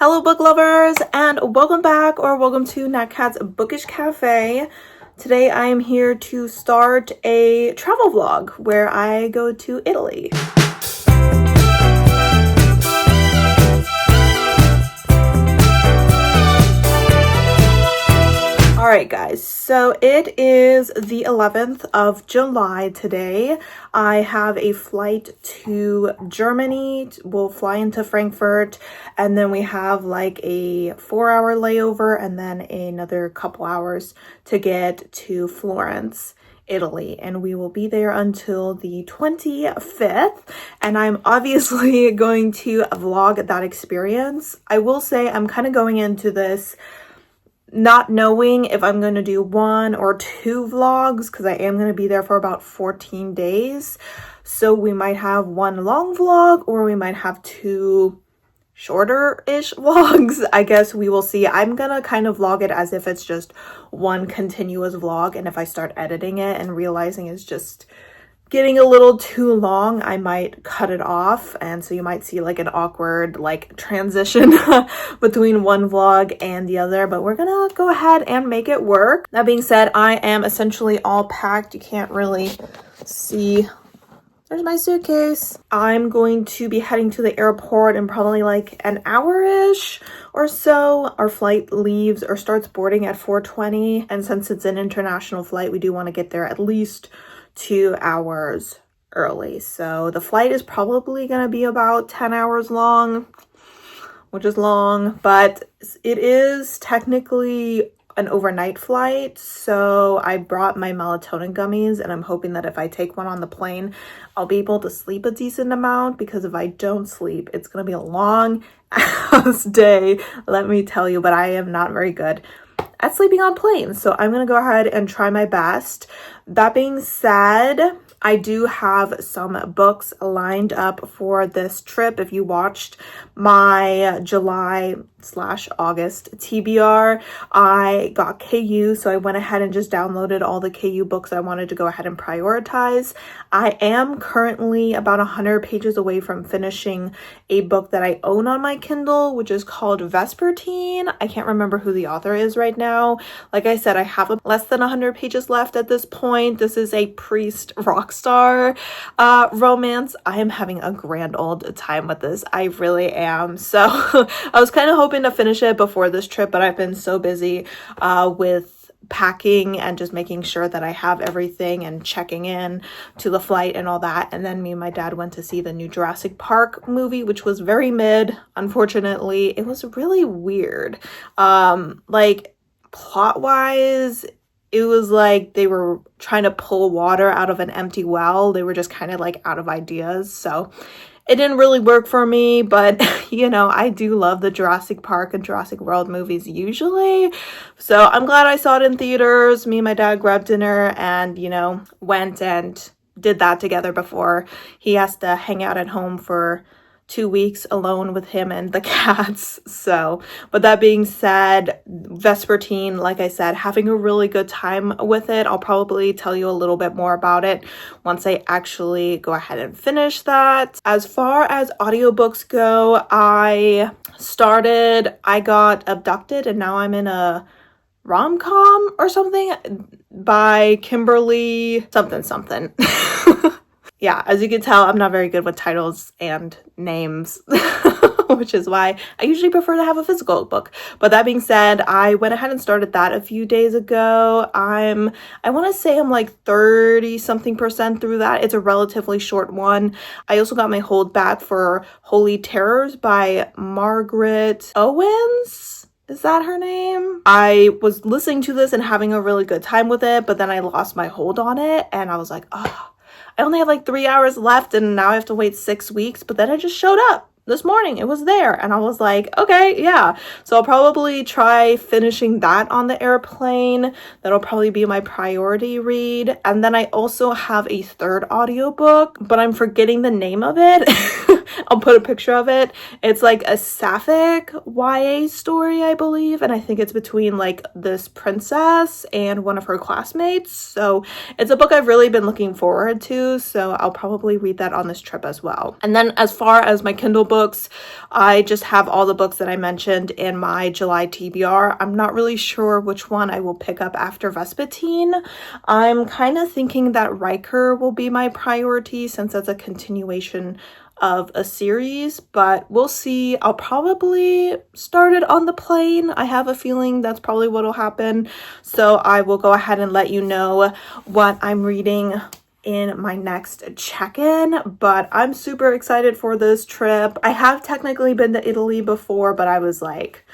Hello book lovers, and welcome back or welcome to Natcat's Bookish Cafe. Today I am here to start a travel vlog where I go to Italy. Alright guys, so it is the 11th of July today. I have a flight to Germany. We'll fly into Frankfurt, and then we have like a 4-hour layover and then another couple hours to get to Florence, Italy, and we will be there until the 25th, and I'm obviously going to vlog that experience. I will say I'm kind of going into this not knowing if I'm going to do 1 or 2 vlogs because I am going to be there for about 14 days. So we might have 1 long vlog or we might have 2 shorter-ish vlogs. I guess we will see. I'm going to kind of vlog it as if it's just 1 continuous vlog, and if I start editing it and realizing it's just getting a little too long, I might cut it off, and so you might see like an awkward like transition between one vlog and the other, but we're gonna go ahead and make it work. That being said, I am essentially all packed. You can't really see. There's my suitcase. I'm going to be heading to the airport in probably like an hour-ish or so. Our flight leaves or starts boarding at 4:20, and since it's an international flight, we do want to get there at least 2 hours early. So the flight is probably going to be about 10 hours long, which is long, but it is technically an overnight flight. So I brought my melatonin gummies, and I'm hoping that if I take one on the plane, I'll be able to sleep a decent amount, because if I don't sleep, it's going to be a long ass day, let me tell you. But I am not very good at sleeping on planes, so I'm gonna go ahead and try my best. That being said, I do have some books lined up for this trip. If you watched my July/August TBR, I got KU, so I went ahead and just downloaded all the KU books I wanted to go ahead and prioritize. I am currently about 100 pages away from finishing a book that I own on my Kindle, which is called Vespertine. I can't remember who the author is right now. Like I said, I have less than 100 pages left at this point. This is a priest rock star romance. I am having a grand old time with this. I really am. So I was kind of hoping to finish it before this trip, but I've been so busy with packing and just making sure that I have everything and checking in to the flight and all that. And then me and my dad went to see the new Jurassic Park movie, which was very mid, unfortunately. It was really weird. Like plot wise, it was like they were trying to pull water out of an empty well. They were just kind of like out of ideas. So it didn't really work for me, but you know, I do love the Jurassic Park and Jurassic World movies usually. So I'm glad I saw it in theaters. Me and my dad grabbed dinner and, you know, went and did that together before he has to hang out at home for 2 weeks alone with him and the cats. So, but that being said, Vespertine, like I said, having a really good time with it. I'll probably tell you a little bit more about it once I actually go ahead and finish that. As far as audiobooks go, I got Abducted, and now I'm in a rom-com or something by Kimberly something. Yeah, as you can tell, I'm not very good with titles and names, which is why I usually prefer to have a physical book. But that being said, I went ahead and started that a few days ago. I want to say I'm like 30-something% through that. It's a relatively short one. I also got my hold back for Holy Terrors by Margaret Owens. Is that her name? I was listening to this and having a really good time with it, but then I lost my hold on it, and I was like, oh, I only have like 3 hours left, and now I have to wait 6 weeks. But then it just showed up this morning. It was there, and I was like, okay, yeah. So I'll probably try finishing that on the airplane. That'll probably be my priority read. And then I also have a third audiobook, but I'm forgetting the name of it. I'll put a picture of it. It's like a sapphic YA story, I believe, and I think it's between like this princess and one of her classmates. So it's a book I've really been looking forward to, so I'll probably read that on this trip as well. And then as far as my Kindle book books. I just have all the books that I mentioned in my July TBR. I'm not really sure which one I will pick up after Vespertine. I'm kind of thinking that Riker will be my priority since that's a continuation of a series, but we'll see. I'll probably start it on the plane. I have a feeling that's probably what'll happen. So I will go ahead and let you know what I'm reading in my next check-in, but I'm super excited for this trip. I have technically been to Italy before, but I was like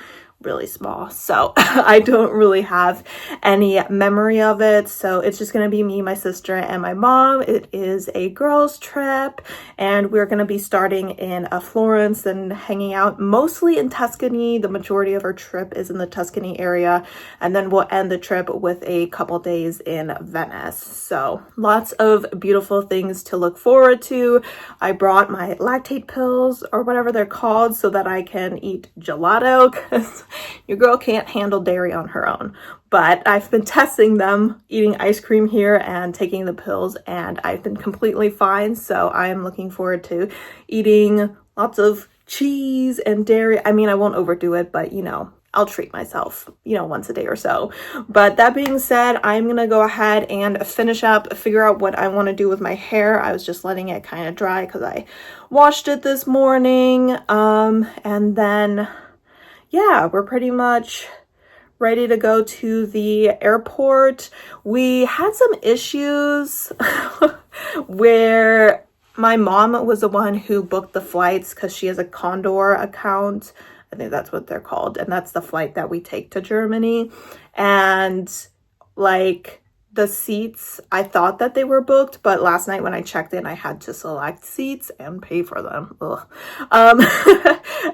really small, so I don't really have any memory of it. So it's just gonna be me, my sister, and my mom. It is a girls trip, and we're gonna be starting in Florence and hanging out mostly in Tuscany. The majority of our trip is in the Tuscany area, and then we'll end the trip with a couple days in Venice. So lots of beautiful things to look forward to. I brought my lactate pills or whatever they're called so that I can eat gelato, because your girl can't handle dairy on her own. But I've been testing them, eating ice cream here and taking the pills, and I've been completely fine. So I am looking forward to eating lots of cheese and dairy. I mean, I won't overdo it, but you know, I'll treat myself, you know, once a day or so. But that being said, I'm gonna go ahead and figure out what I want to do with my hair. I was just letting it kind of dry because I washed it this morning. And then yeah, we're pretty much ready to go to the airport. We had some issues where my mom was the one who booked the flights because she has a Condor account. I think that's what they're called. And that's the flight that we take to Germany. And like the seats, I thought that they were booked, but last night when I checked in, I had to select seats and pay for them.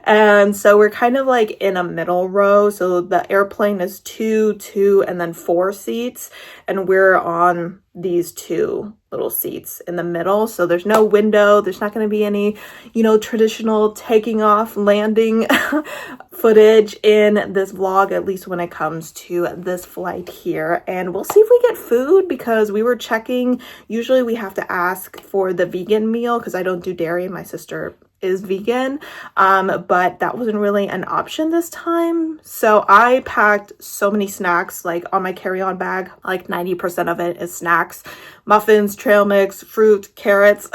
And so we're kind of like in a middle row. So the airplane is 2, and then 4 seats, and we're on these 2 little seats in the middle. So there's no window. There's not going to be any, you know, traditional taking off, landing footage in this vlog, at least when it comes to this flight here. And we'll see if we get food, because we were checking. Usually we have to ask for the vegan meal because I don't do dairy. My sister is vegan, but that wasn't really an option this time. So I packed so many snacks, like on my carry-on bag, like 90% of it is snacks, muffins, trail mix, fruit, carrots,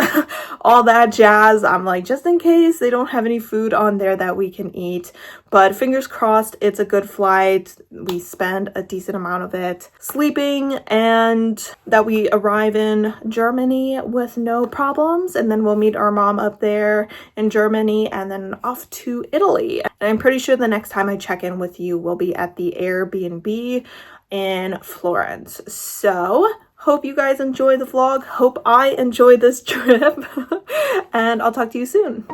all that jazz. I'm like, just in case they don't have any food on there that we can eat. But fingers crossed, it's a good flight. We spend a decent amount of it sleeping, and that we arrive in Germany with no problems. And then we'll meet our mom up there in Germany and then off to Italy. And I'm pretty sure the next time I check in with you will be at the Airbnb in Florence. So hope you guys enjoy the vlog. Hope I enjoy this trip. And I'll talk to you soon.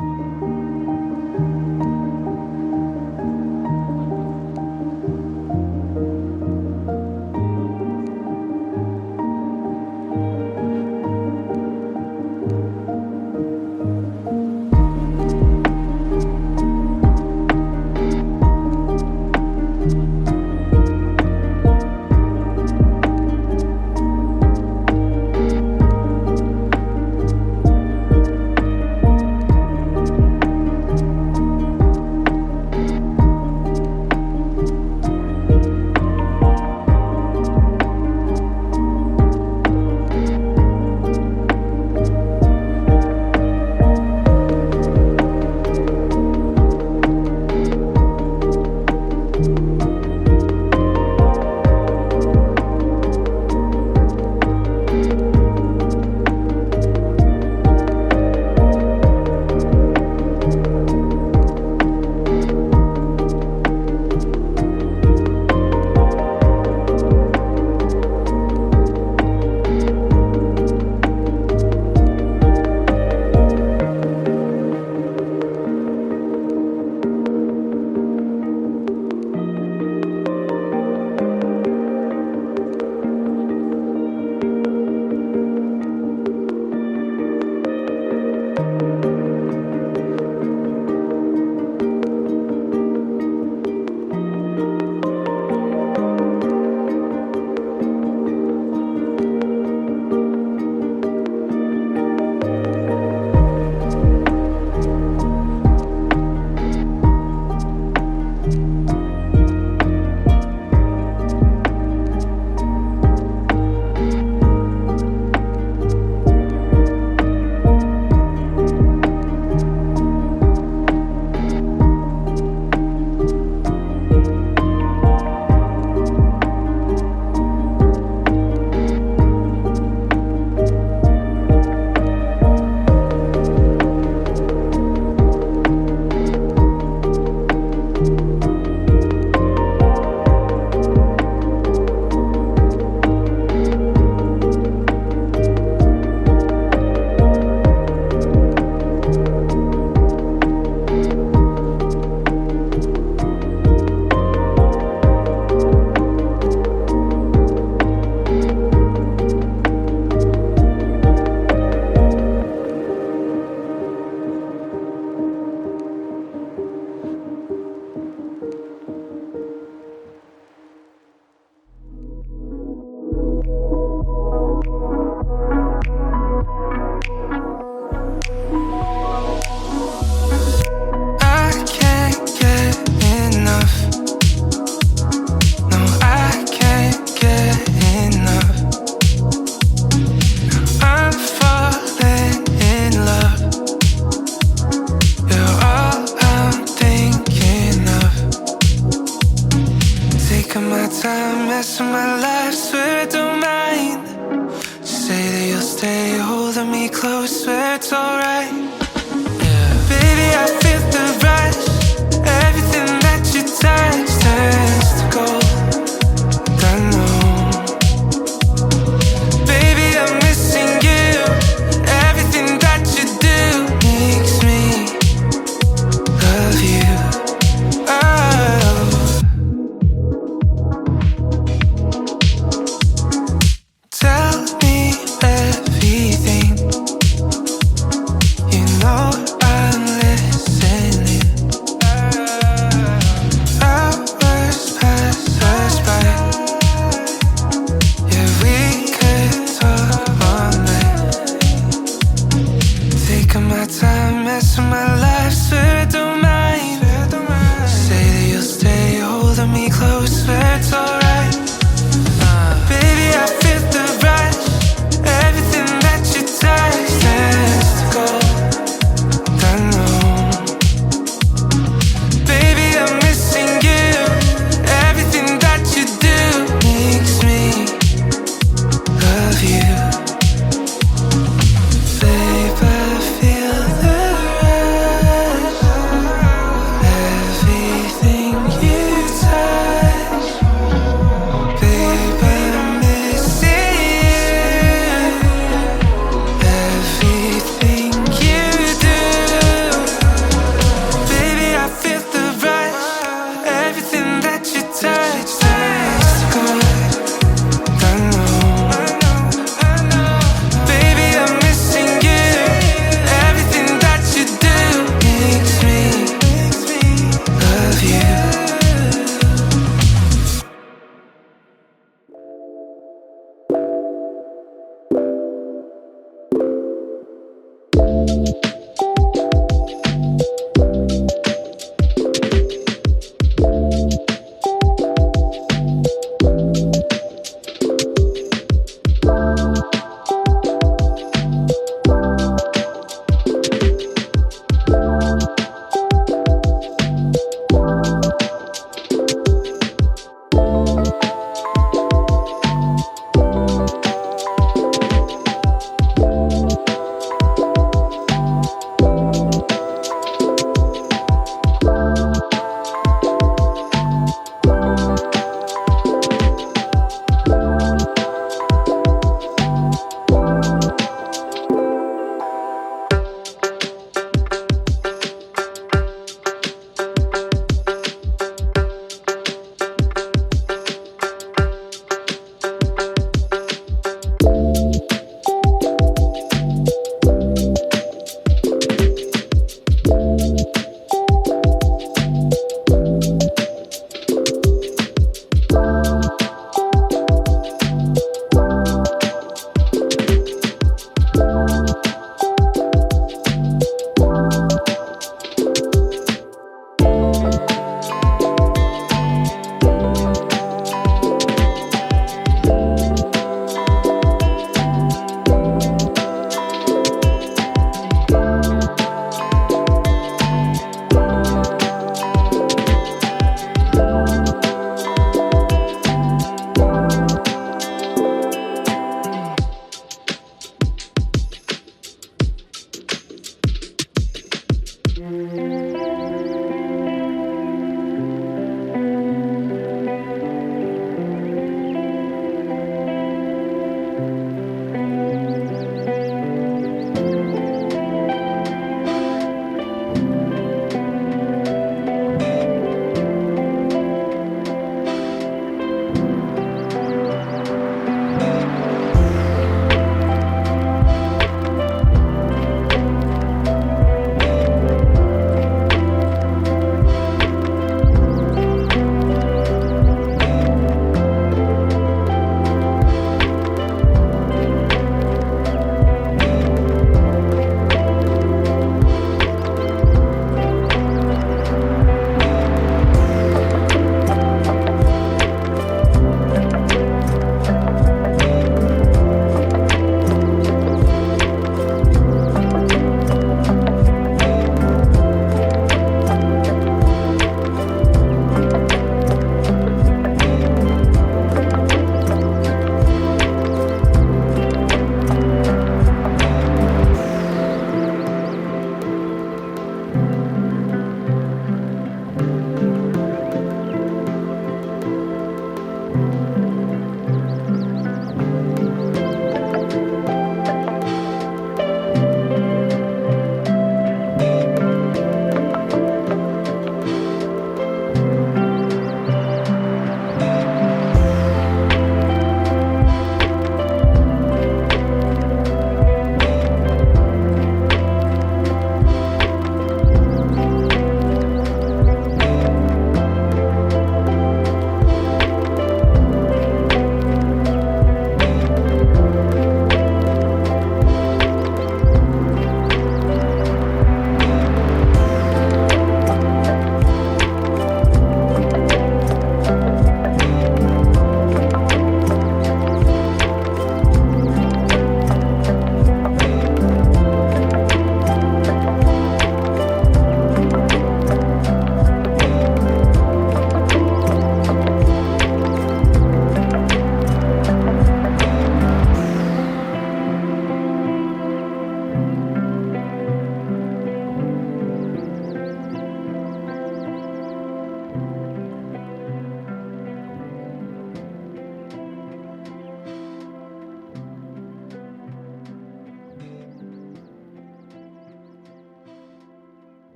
Everything you touch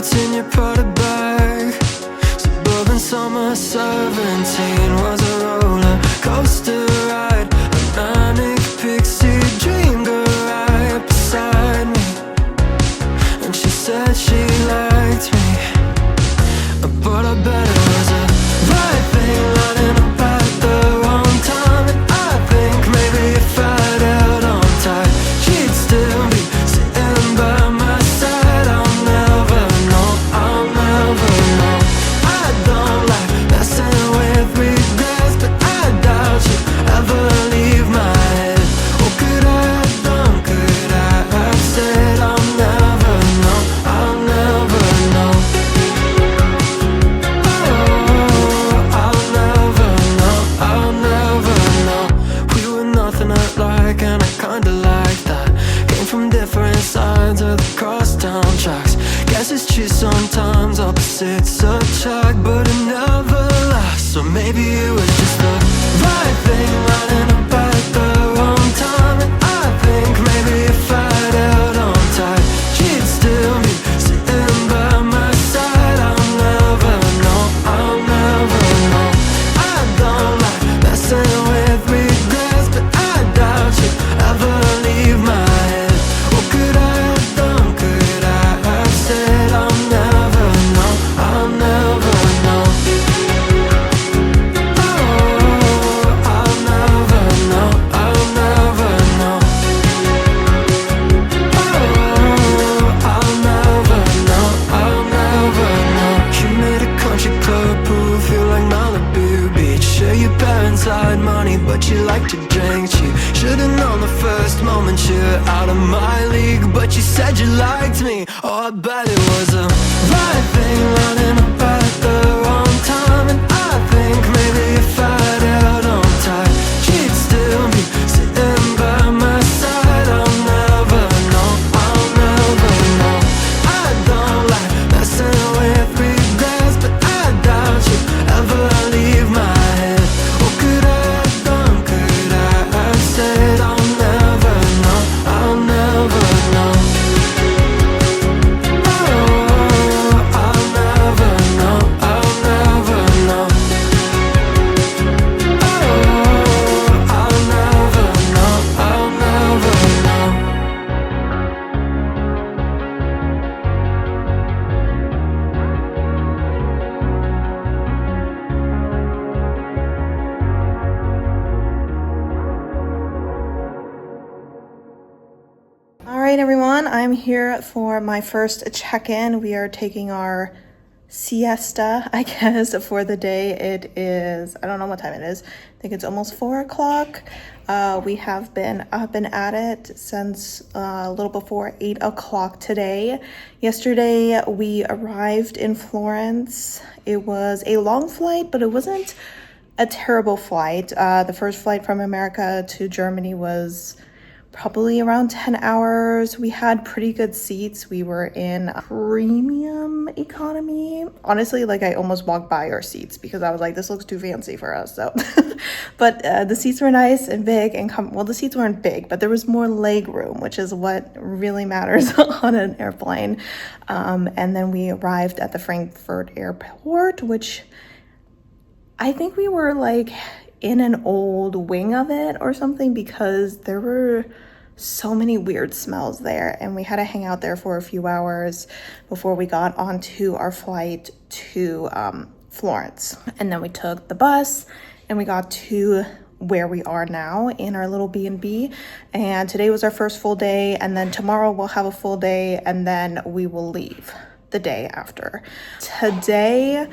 what's in your Prada bag? Suburban summer 17 was a roller coaster ride, a manic pixie dream girl right beside me. And she said she liked me, but I bet it was a right thing lining up at the wrong time. And I think maybe if I'd held on tight, she'd still be sitting by my side. I'll never know, I'll never know. I don't like messing with regrets, but I doubt you'd ever leave my head. What could I have done, could I have said? I'll never know, I'll never know. And I kinda like that. Came from different sides of the crosstown tracks. Guess it's true sometimes opposites attract, but it never lasts. So maybe it was just the right thing lining up at the wrong time. And I think maybe if I'd held on tight, she'd still be sitting by my side. I'll never know, I'll never know. I don't like messing with regrets, but I doubt you ever leave my head. What could I have done, could I have said? I'll never know, I'll never know. Oh, I'll never know, I'll never know. Oh, I'll never know, I'll never know. You made a country club pool feel like Malibu Beach. Sure, your parents had money, but you like to drink cheap. Should've known the first moment you're out of my league, but you said you liked me. Oh, I bet it was a right thing lining up at the wrong time. And I think maybe if I'd held on tight, she'd still be sitting by my side. I'll never know, I'll never know. I don't like messing with regrets, but I doubt you'd ever leave my head. What could I have done, could I have said? I'll never know, I'll never know. Oh, I'll never know, I'll never know. Oh, I'll never know, I'll never know. All right, everyone, I'm here for my first check-in. We are taking our siesta, I guess, for the day. It is, I don't know what time it is. I think it's almost 4 o'clock. We have been up and at it since a little before 8 o'clock today. Yesterday, we arrived in Florence. It was a long flight, but it wasn't a terrible flight. The first flight from America to Germany was probably around 10 hours. We had pretty good seats. We were in premium economy. Honestly, like I almost walked by our seats because I was like, this looks too fancy for us. So, but the seats were nice and big and well, the seats weren't big, but there was more leg room, which is what really matters on an airplane. And then we arrived at the Frankfurt airport, which I think we were like in an old wing of it or something, because there were so many weird smells there, and we had to hang out there for a few hours before we got onto our flight to Florence. And then we took the bus and we got to where we are now in our little B&B. And today was our first full day, and then tomorrow we'll have a full day, and then we will leave the day after. Today,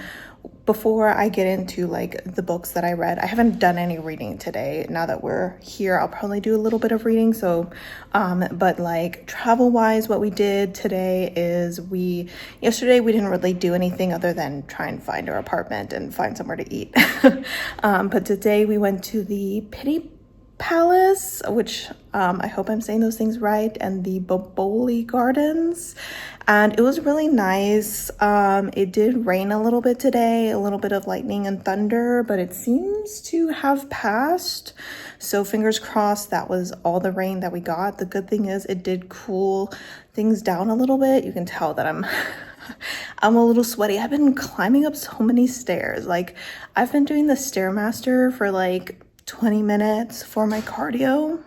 before I get into like the books that I read, I haven't done any reading today. Now that we're here, I'll probably do a little bit of reading. So, but like travel wise, what we did today is yesterday we didn't really do anything other than try and find our apartment and find somewhere to eat. But today we went to the Pitti Palace, which I hope I'm saying those things right, and the Boboli Gardens, and it was really nice. It did rain a little bit today, a little bit of lightning and thunder, but it seems to have passed, so fingers crossed that was all the rain that we got. The good thing is it did cool things down a little bit. You can tell that I'm I'm a little sweaty. I've been climbing up so many stairs. Like, I've been doing the Stairmaster for like 20 minutes for my cardio.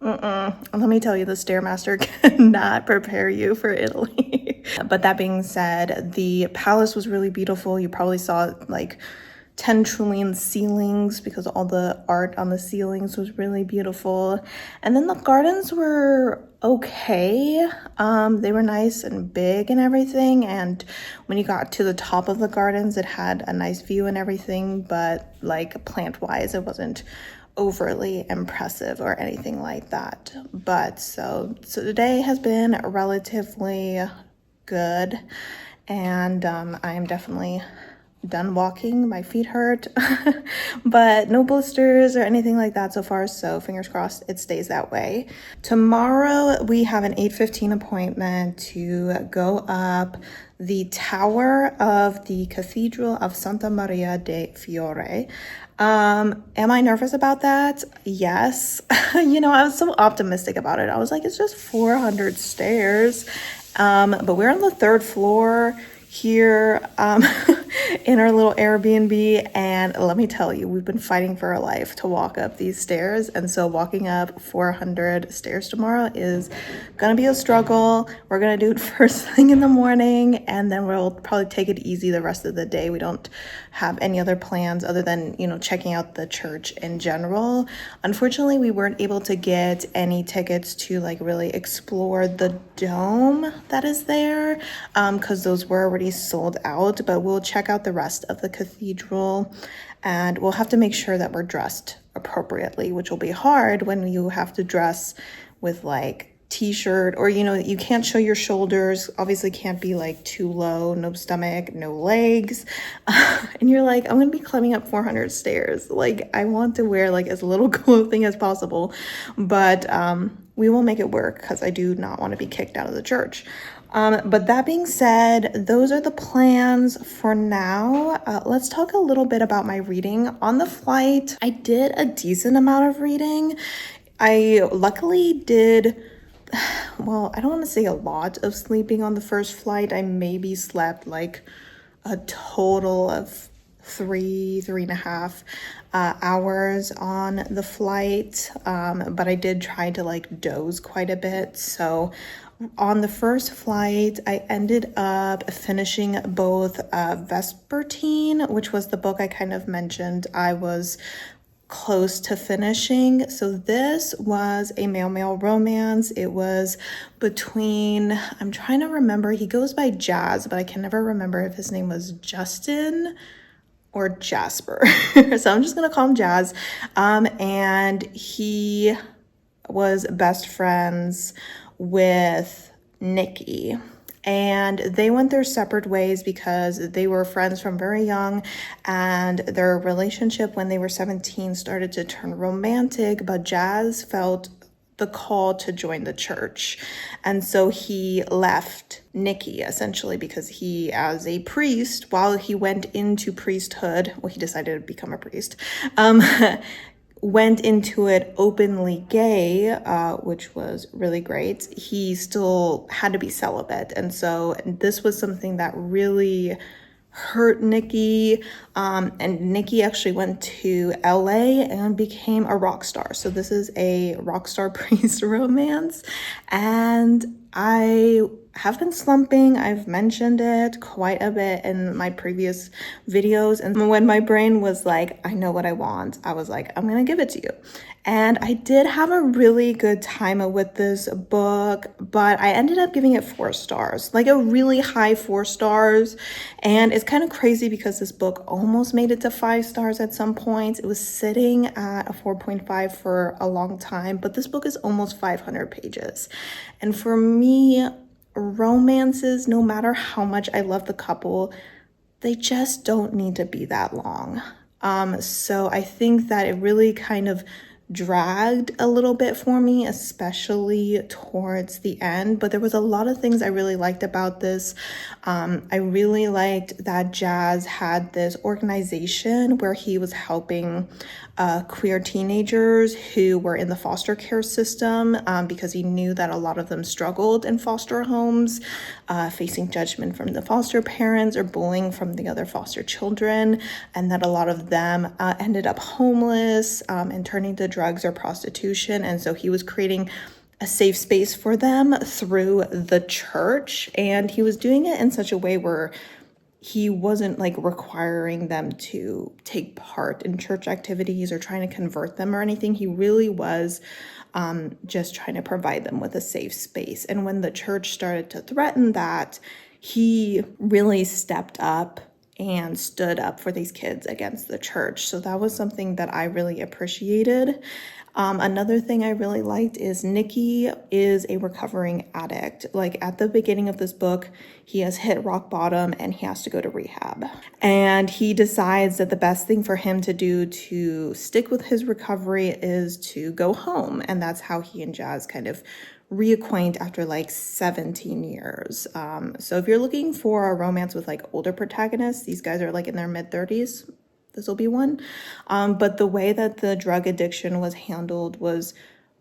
Let me tell you, the Stairmaster cannot prepare you for Italy. But that being said, the palace was really beautiful. You probably saw like 10 trillion ceilings because all the art on the ceilings was really beautiful. And then the gardens were okay. They were nice and big and everything. And when you got to the top of the gardens, it had a nice view and everything. But like plant-wise, it wasn't overly impressive or anything like that. But so the day has been relatively good, and I am definitely done walking. My feet hurt, but no blisters or anything like that so far, so fingers crossed it stays that way. Tomorrow we have an 8:15 appointment to go up the tower of the Cathedral of Santa Maria de Fiore. Am I nervous about that? Yes. You know, I was so optimistic about it. I was like, it's just 400 stairs. But we're on the 3rd floor here in our little Airbnb, and let me tell you, we've been fighting for our life to walk up these stairs, and so walking up 400 stairs tomorrow is gonna be a struggle. We're gonna do it first thing in the morning, and then we'll probably take it easy the rest of the day. We don't have any other plans other than, you know, checking out the church in general. Unfortunately, we weren't able to get any tickets to like really explore the dome that is there, because those were already sold out, but we'll check out the rest of the cathedral, and we'll have to make sure that we're dressed appropriately, which will be hard when you have to dress with like t-shirt, or you know, you can't show your shoulders, obviously can't be like too low, no stomach, no legs. And you're like, I'm gonna be climbing up 400 stairs, like I want to wear like as little clothing as possible, but we will make it work because I do not want to be kicked out of the church. But that being said, those are the plans for now. Let's talk a little bit about my reading. On the flight, I did a decent amount of reading. I luckily did, well, I don't want to say a lot of sleeping on the first flight. I maybe slept like a total of 3.5 hours on the flight, but I did try to like doze quite a bit. So on the first flight, I ended up finishing both Vespertine, which was the book I kind of mentioned I was close to finishing. So this was a male romance. It was between, I'm trying to remember, he goes by Jazz, but I can never remember if his name was Justin or Jasper. So I'm just gonna call him Jazz. And he was best friends with Nikki, and they went their separate ways because they were friends from very young, and their relationship when they were 17 started to turn romantic, but Jazz felt the call to join the church, and so he left Nikki essentially because he, as a priest, while he went into priesthood, well, he decided to become a priest, went into it openly gay, which was really great. He still had to be celibate, and so this was something that really hurt Nikki, and Nikki actually went to LA and became a rock star. So this is a rock star priest romance, and I have been slumping. I've mentioned it quite a bit in my previous videos, and when my brain was like, I know what I want, I was like, I'm gonna give it to you. And I did have a really good time with this book, but I ended up giving it 4 stars, like a really high 4 stars. And it's kind of crazy because this book almost made it to 5 stars at some points. It was sitting at a 4.5 for a long time, but this book is almost 500 pages. And for me, romances, no matter how much I love the couple, they just don't need to be that long. So I think that it really kind of dragged a little bit for me, especially towards the end, but there was a lot of things I really liked about this. I really liked that Jazz had this organization where he was helping queer teenagers who were in the foster care system because he knew that a lot of them struggled in foster homes, facing judgment from the foster parents or bullying from the other foster children, and that a lot of them ended up homeless and turning to drugs or prostitution. And so he was creating a safe space for them through the church, and he was doing it in such a way where he wasn't like requiring them to take part in church activities or trying to convert them or anything. He really was just trying to provide them with a safe space. And when the church started to threaten that, he really stepped up and stood up for these kids against the church. So that was something that I really appreciated. Another thing I really liked is Nicky is a recovering addict. Like at the beginning of this book, he has hit rock bottom and he has to go to rehab. And he decides that the best thing for him to do to stick with his recovery is to go home. And that's how he and Jazz kind of reacquaint after like 17 years. So if you're looking for a romance with like older protagonists, these guys are like in their mid-30s. This will be one. But the way that the drug addiction was handled was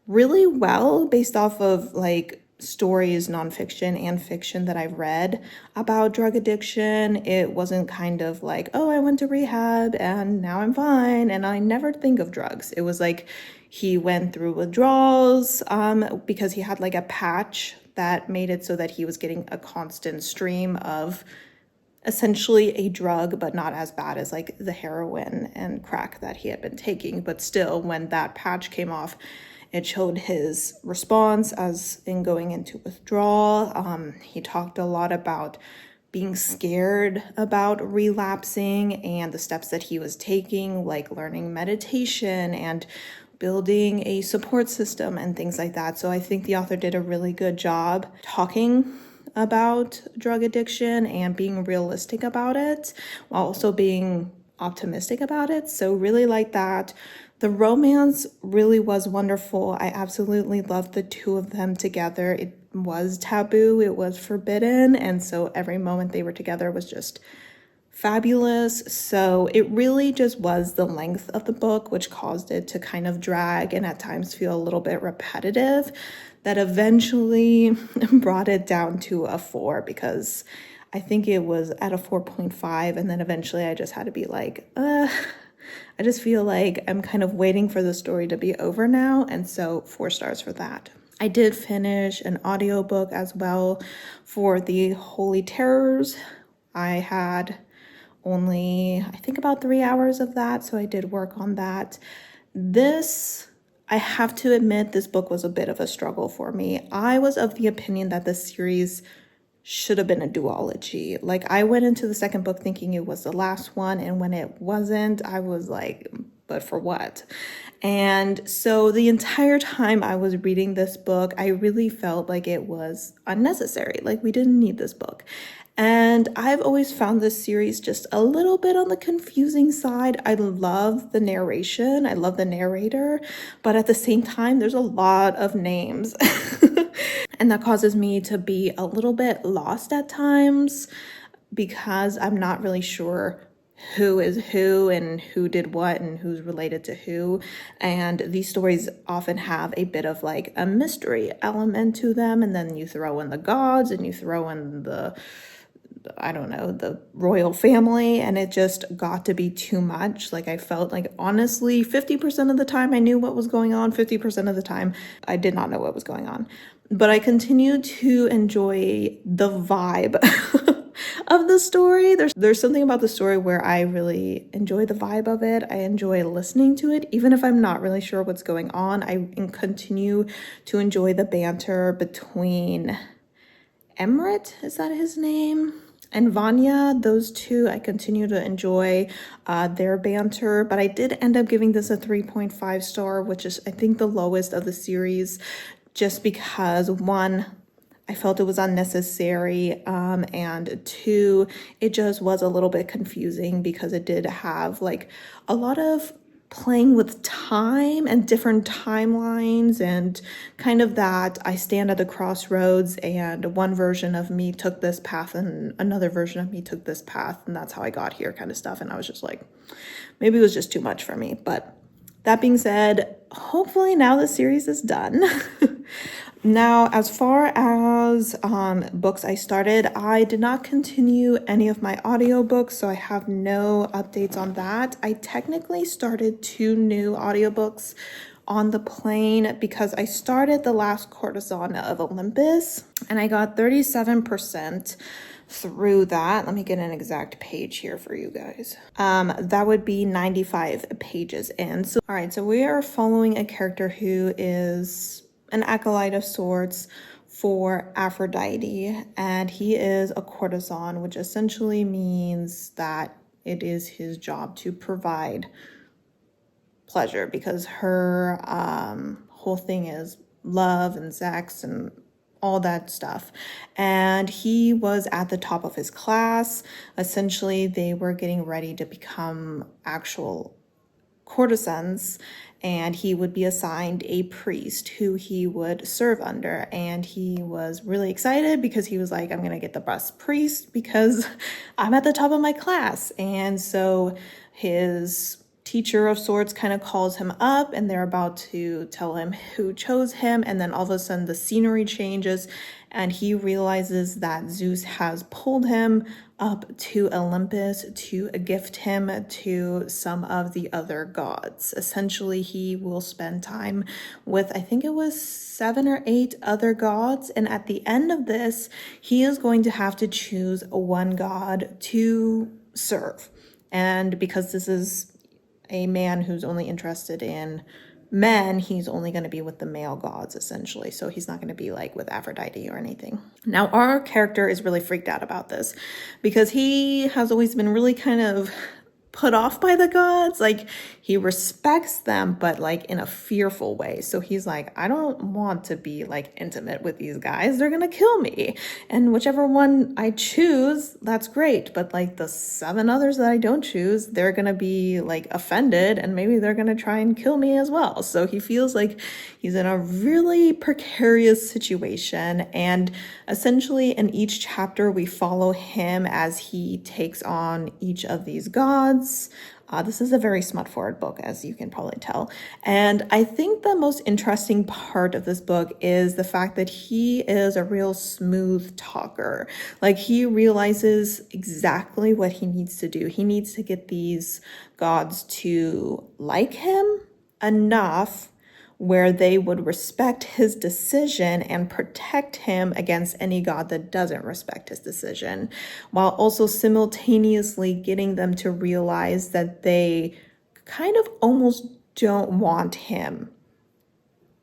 really well based off of like stories, nonfiction and fiction that I've read about drug addiction. It wasn't kind of like, oh, I went to rehab and now I'm fine and I never think of drugs. It was like he went through withdrawals because he had like a patch that made it so that he was getting a constant stream of essentially a drug, but not as bad as like the heroin and crack that he had been taking. But still, when that patch came off, it showed his response as in going into withdrawal. He talked a lot about being scared about relapsing and the steps that he was taking, like learning meditation and building a support system and things like that. So I think the author did a really good job talking about drug addiction and being realistic about it while also being optimistic about it. So really like that. The romance really was wonderful. I absolutely loved the two of them together. It was taboo, it was forbidden, and so every moment they were together was just fabulous. So it really just was the length of the book which caused it to kind of drag and at times feel a little bit repetitive, that eventually brought it down to a 4 because I think it was at a 4.5, and then eventually I just had to be like, I just feel like I'm kind of waiting for the story to be over now, and so 4 stars for that. I did finish an audiobook as well for The Holy Terrors. I had only, I think, about 3 hours of that, so I did work on that. I have to admit, this book was a bit of a struggle for me. I was of the opinion that this series should have been a duology. Like, I went into the second book thinking it was the last one, and when it wasn't, I was like, but for what? And so the entire time I was reading this book, I really felt like it was unnecessary. Like, we didn't need this book. And I've always found this series just a little bit on the confusing side. I love the narration. I love the narrator. But at the same time, there's a lot of names. And that causes me to be a little bit lost at times because I'm not really sure who is who and who did what and who's related to who. And these stories often have a bit of like a mystery element to them. And then you throw in the gods and you throw in the royal family, and it just got to be too much. Like, I felt like, honestly, 50% of the time I knew what was going on, 50% of the time I did not know what was going on. But I continued to enjoy the vibe of the story. There's something about the story where I really enjoy the vibe of it. I enjoy listening to it, even if I'm not really sure what's going on. I continue to enjoy the banter between Emmerich, is that his name? And Vanya, those two, I continue to enjoy their banter, but I did end up giving this a 3.5 star, which is, I think, the lowest of the series, just because, 1, I felt it was unnecessary, and 2, it just was a little bit confusing because it did have like a lot of playing with time and different timelines and kind of that I stand at the crossroads and one version of me took this path and another version of me took this path and that's how I got here kind of stuff. And I was just like, maybe it was just too much for me, but That being said, hopefully now the series is done. Now, as far as books I started, I did not continue any of my audiobooks, so I have no updates on that. I technically started 2 new audiobooks on the plane because I started The Last Courtesan of Olympus, and I got 37% through that. Let me get an exact page here for you guys. That would be 95 pages in. So, all right, so we are following a character who is an acolyte of sorts for Aphrodite, and he is a courtesan, which essentially means that it is his job to provide pleasure, because her whole thing is love and sex and all that stuff. And he was at the top of his class. Essentially, they were getting ready to become actual courtesans, and he would be assigned a priest who he would serve under. And he was really excited because he was like, I'm gonna get the best priest because I'm at the top of my class. And so his teacher of sorts kind of calls him up, and they're about to tell him who chose him, and then all of a sudden the scenery changes and he realizes that Zeus has pulled him up to Olympus to gift him to some of the other gods. Essentially, he will spend time with, I think it was 7 or 8 other gods, and at the end of this, he is going to have to choose one god to serve. And because this is a man who's only interested in men, he's only going to be with the male gods, essentially. So he's not going to be like with Aphrodite or anything. Now, our character is really freaked out about this because he has always been really kind of put off by the gods. Like, he respects them, but like in a fearful way. So he's like, I don't want to be like intimate with these guys. They're gonna kill me. And whichever one I choose, that's great. But like the 7 others that I don't choose, they're gonna be like offended and maybe they're gonna try and kill me as well. So he feels like he's in a really precarious situation. And essentially in each chapter, we follow him as he takes on each of these gods. This is a very smut-forward book, as you can probably tell. And I think the most interesting part of this book is the fact that he is a real smooth talker. Like, he realizes exactly what he needs to do. He needs to get these gods to like him enough where they would respect his decision and protect him against any god that doesn't respect his decision, while also simultaneously getting them to realize that they kind of almost don't want him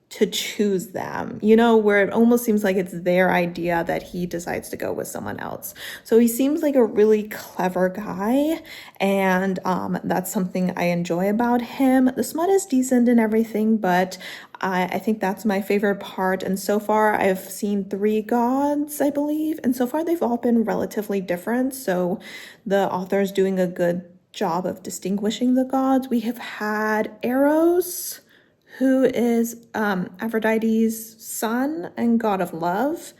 to choose them, you know, where it almost seems like it's their idea that he decides to go with someone else. So he seems like a really clever guy, and that's something I enjoy about him. The smut is decent and everything, but I think that's my favorite part. And so far I've seen 3 gods, I believe, and so far they've all been relatively different. So the author is doing a good job of distinguishing the gods. We have had Eros, who is Aphrodite's son and god of love.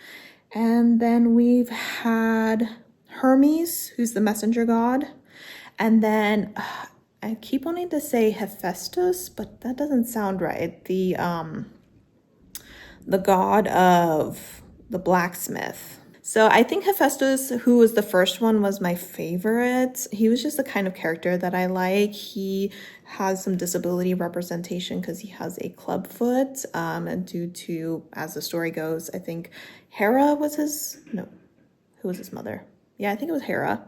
And then we've had Hermes, who's the messenger god. And then I keep wanting to say Hephaestus, but that doesn't sound right. The god of the blacksmith. So I think Hephaestus, who was the first one, was my favorite. He was just the kind of character that I like. He has some disability representation because he has a club foot, and due to, as the story goes, I think Hera was his, no, who was his mother? Yeah, I think it was Hera.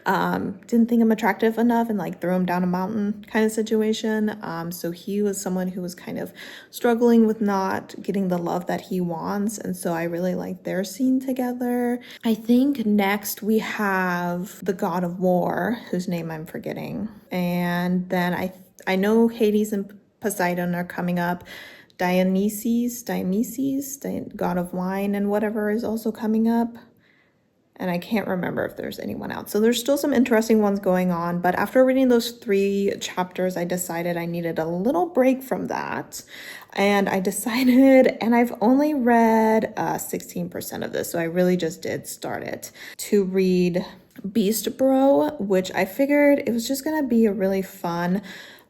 Didn't think him attractive enough and like threw him down a mountain kind of situation. So he was someone who was kind of struggling with not getting the love that he wants. And so I really like their scene together. I think next we have the god of war, whose name I'm forgetting. And then I know Hades and Poseidon are coming up. Dionysus, god of wine and whatever, is also coming up. And I can't remember if there's anyone else. So there's still some interesting ones going on. But after reading those 3 chapters, I decided I needed a little break from that. And I decided, and I've only read 16% of this, so I really just did start it, to read Beast Bro, which I figured it was just going to be a really fun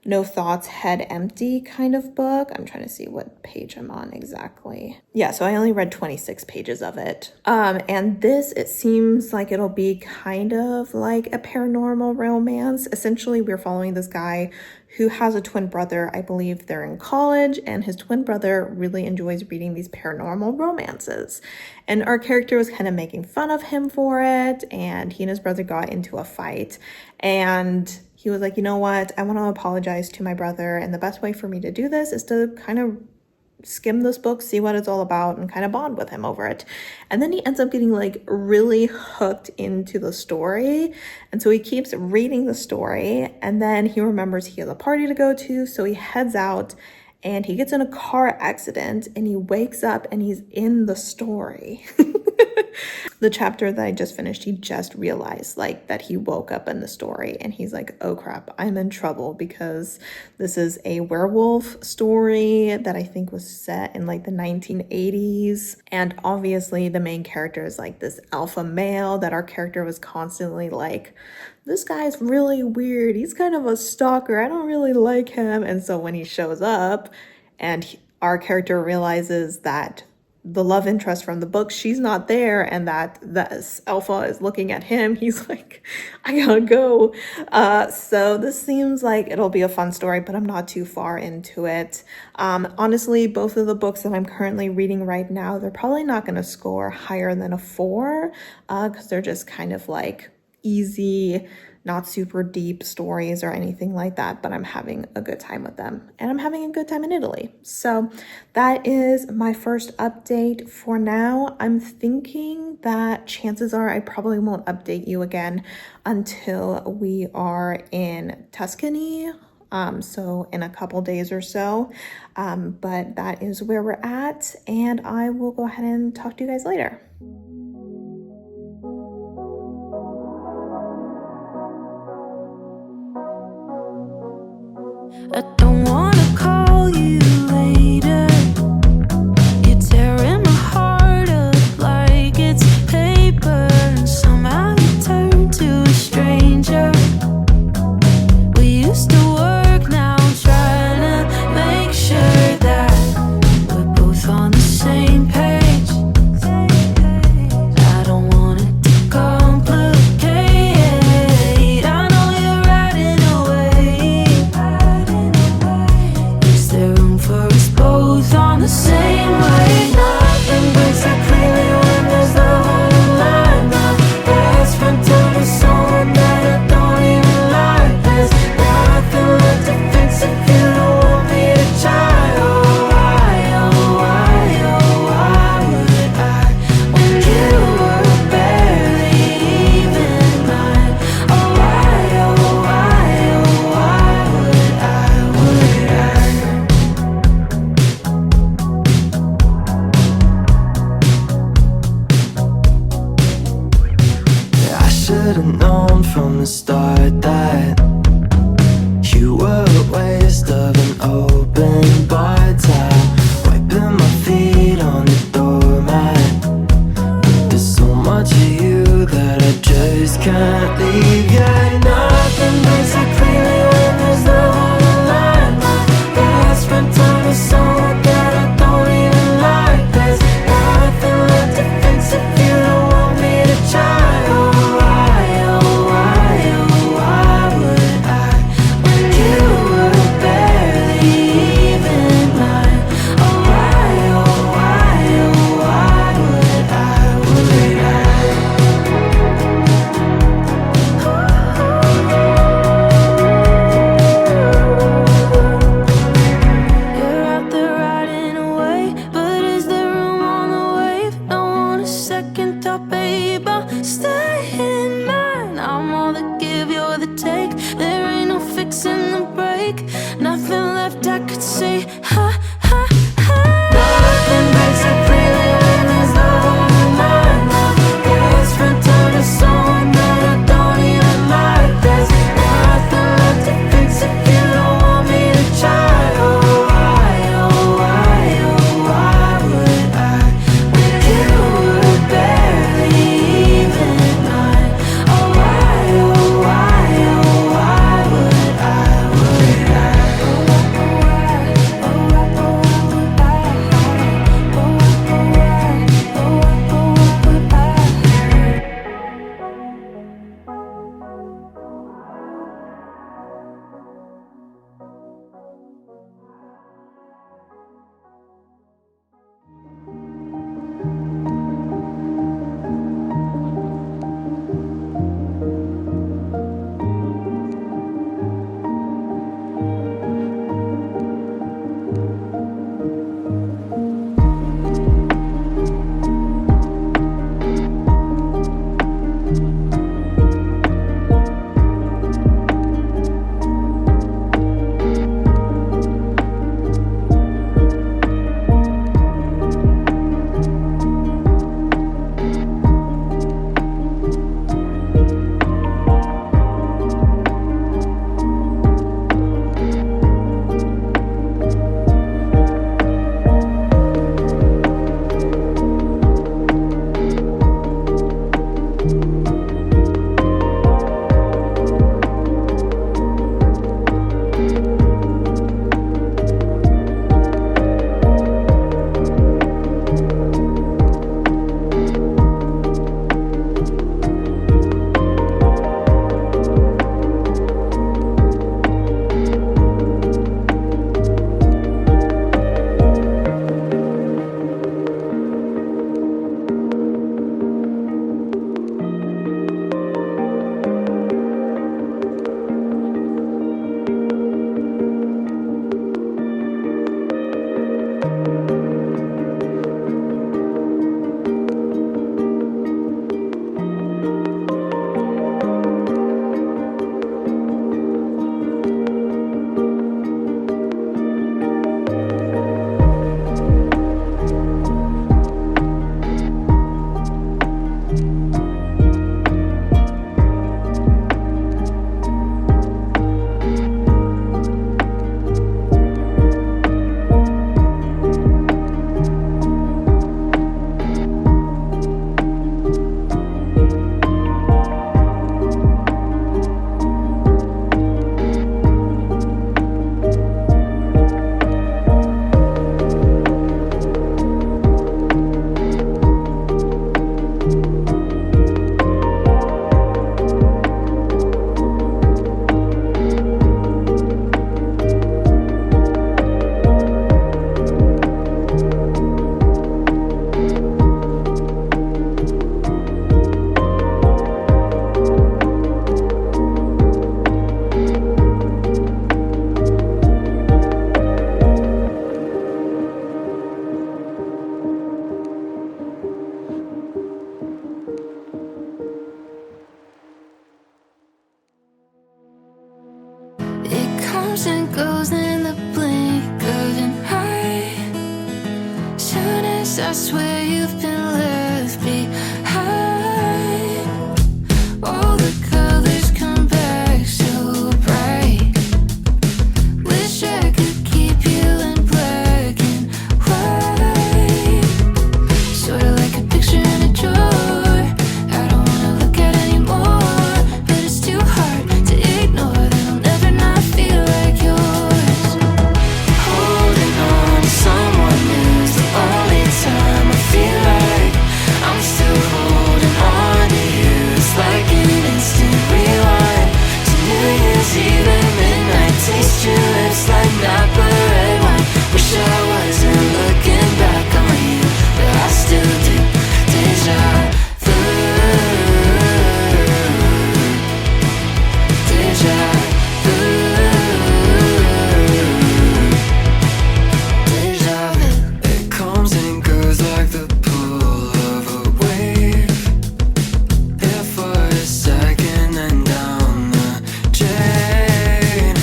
no thoughts, head empty kind of book. I'm trying to see what page I'm on exactly. Yeah, so I only read 26 pages of it. And this, it seems like it'll be kind of like a paranormal romance. Essentially, we're following this guy who has a twin brother. I believe they're in college, and his twin brother really enjoys reading these paranormal romances. And our character was kind of making fun of him for it, and he and his brother got into a fight. And he was like, you know what, I want to apologize to my brother, and the best way for me to do this is to kind of skim this book, see what it's all about, and kind of bond with him over it. And then he ends up getting like really hooked into the story, and so he keeps reading the story, and then he remembers he has a party to go to, so he heads out and he gets in a car accident and he wakes up and he's in the story. The chapter that I just finished, he just realized like that he woke up in the story, and he's like, oh crap, I'm in trouble, because this is a werewolf story that I think was set in like the 1980s. And obviously the main character is like this alpha male that our character was constantly like, this guy's really weird, he's kind of a stalker, I don't really like him. And so when he shows up and our character realizes that the love interest from the book, she's not there, and that this alpha is looking at him, he's like, I gotta go. So this seems like it'll be a fun story, but I'm not too far into it. Honestly, both of the books that I'm currently reading right now, they're probably not going to score higher than a 4, because they're just kind of like easy, not super deep stories or anything like that, but I'm having a good time with them, and I'm having a good time in Italy. So that is my first update for now. I'm thinking that chances are I probably won't update you again until we are in Tuscany. So in a couple days or so, but that is where we're at, and I will go ahead and talk to you guys later. I don't wanna call you later. You're tearing my heart up like it's paper, and somehow you turn to a stranger. We used to work, now I'm trying to make sure that we're both on the same page. I don't want it to complicate. I know you're riding away. Is there room for us both on the same wave? Nothing breaks that clearly when there's love on the line. My best friend turned to someone that I don't even like. There's nothing left to fix if you don't want me to try. Oh, why would I, when you were barely even mine? Oh, why would I? I should've known from the start that you were a waste of an open bar tab, wiping my feet on the doormat. But there's so much of you that I just can't leave. Yeah, nothing breaks that clearly when there's love on the line. My best friend turned to someone that I don't even like. There's nothing left to fix if you don't want me to try. Oh, why would I, when you were barely even mine? Oh, why would I? You're out there riding away, but is there room on the wave? Don't want a second thought, babe, I'll stay in mine. I'm all the give, you're the take. There ain't no fixing the break. Nothing left I could say. Ha, ha, ha. Nothing breaks that clearly when there's love on the line. My best friend turned to someone that I don't even like. There's nothing left to fix if you don't want me to try. Oh, why would I, when you were barely even mine? Oh, why would I? comes and goes in the blink of an eye. Soon as I swear you've been left behind, all the colors come back so bright. Wish I could keep you in black and white, sorta like a picture in a drawer. I don't wanna look at anymore, but it's too hard to ignore that I'll never not feel like yours. Holding on to someone new's the only time I feel like I'm still holding on to you. It's like an instant rewind to New Year's Eve and midnight. Taste your lips like Napa red wine. Wish I wasn't looking back on you, but I still do. Deja vu, deja vu, deja vu. It comes and goes like the pull of a wave. Here for a second and down the drain.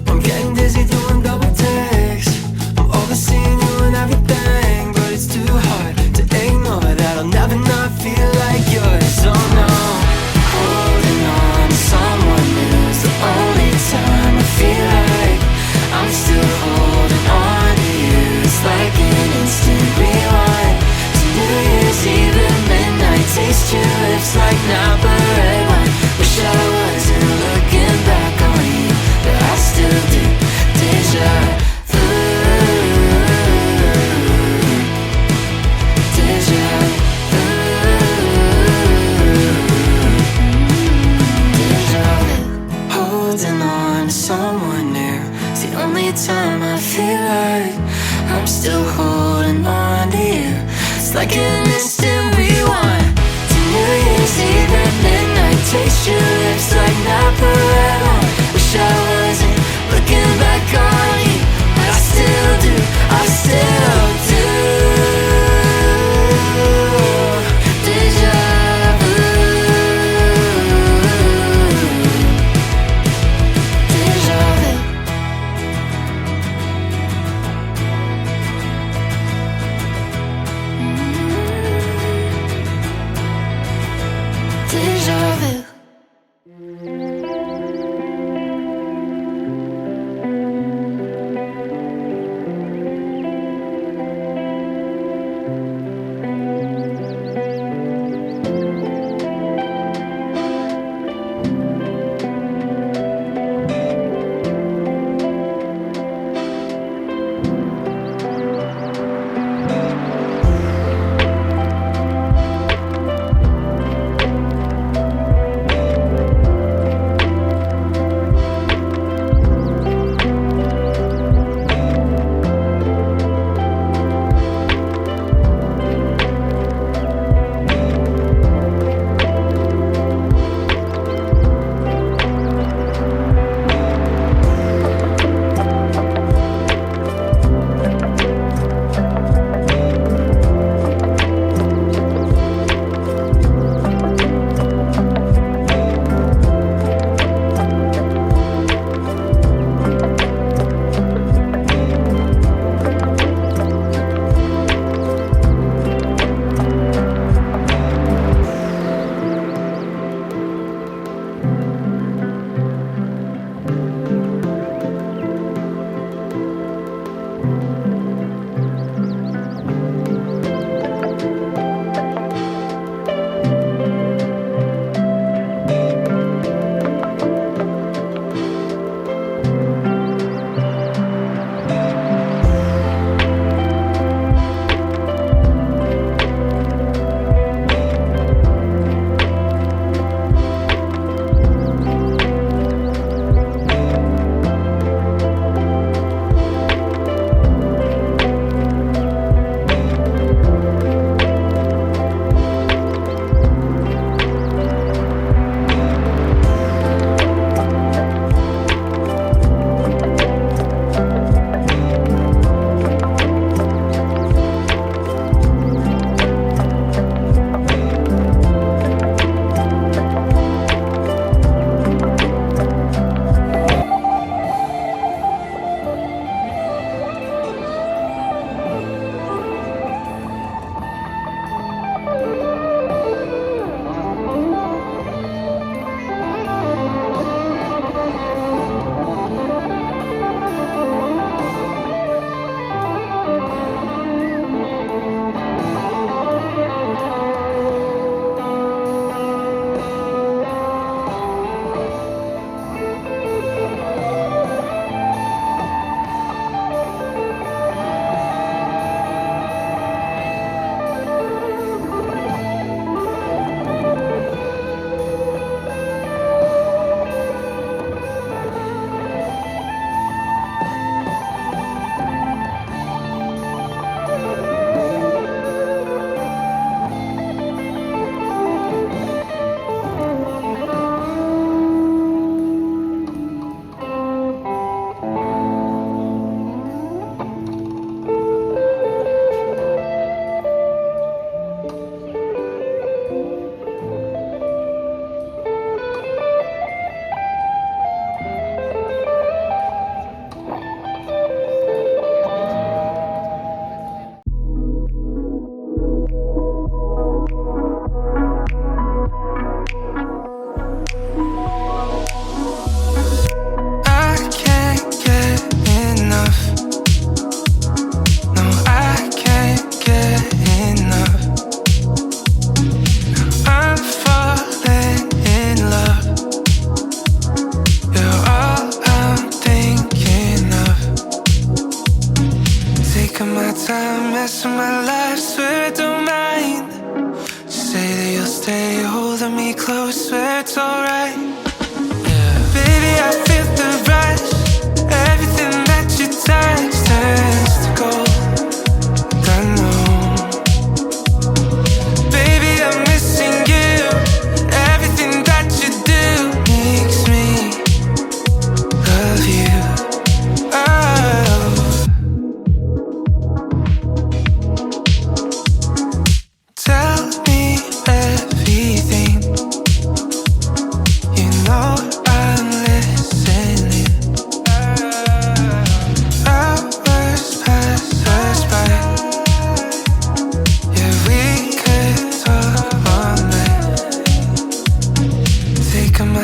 I'm getting dizzy doing double takes. I'm overseeing you and everything, but it's too hard to ignore that I'll never not feel like yours. Oh no. Holding on to someone new's the only time I feel like I'm still holding on to you. It's like an instant rewind to New Year's Eve at midnight. Taste your lips like Napa red wine. Wish I wasn't looking back on you, but I still do. Deja vu, deja vu, Deja vu. holding on to someone new. It's the only time I feel like I'm still holding on to you. It's like an instant rewind to New Year's Eve at midnight. Taste your lips like Napa red wine. Wish I wasn't looking back on you, but I still do. I still do. Deja vu, deja vu.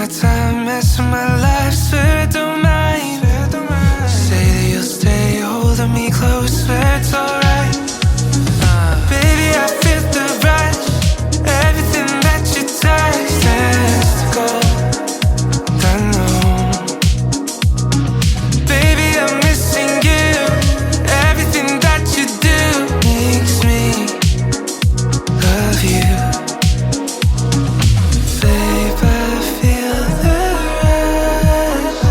my time, mess with my life, swear I don't mind. Say that you'll stay holding me close, swear it's alright. Baby, I feel the rush, everything that you touch turns to gold. I know. Baby, I'm missing you, everything that you do makes me love you. Babe, I feel the rush,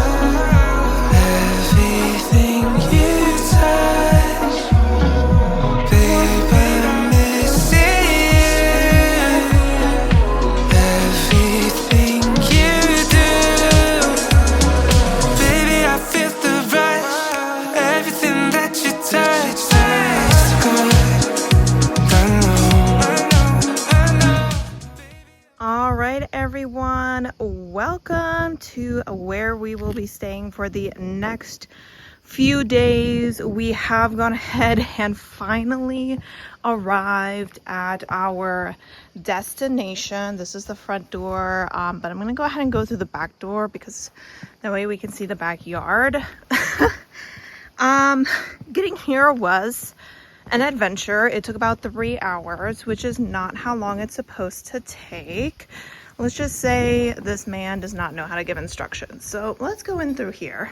everything you touch. Babe, I'm missing you, everything you do. Baby, I feel the rush, everything that you touch turns to gold. I know. All right, everyone, welcome to where we will be staying for the next few days. We have gone ahead and finally arrived at our destination. This is the front door, but I'm gonna go ahead and go through the back door because that way we can see the backyard. Getting here was an adventure. It took about 3 hours, which is not how long it's supposed to take. Let's just say this man does not know how to give instructions. So let's go in through here.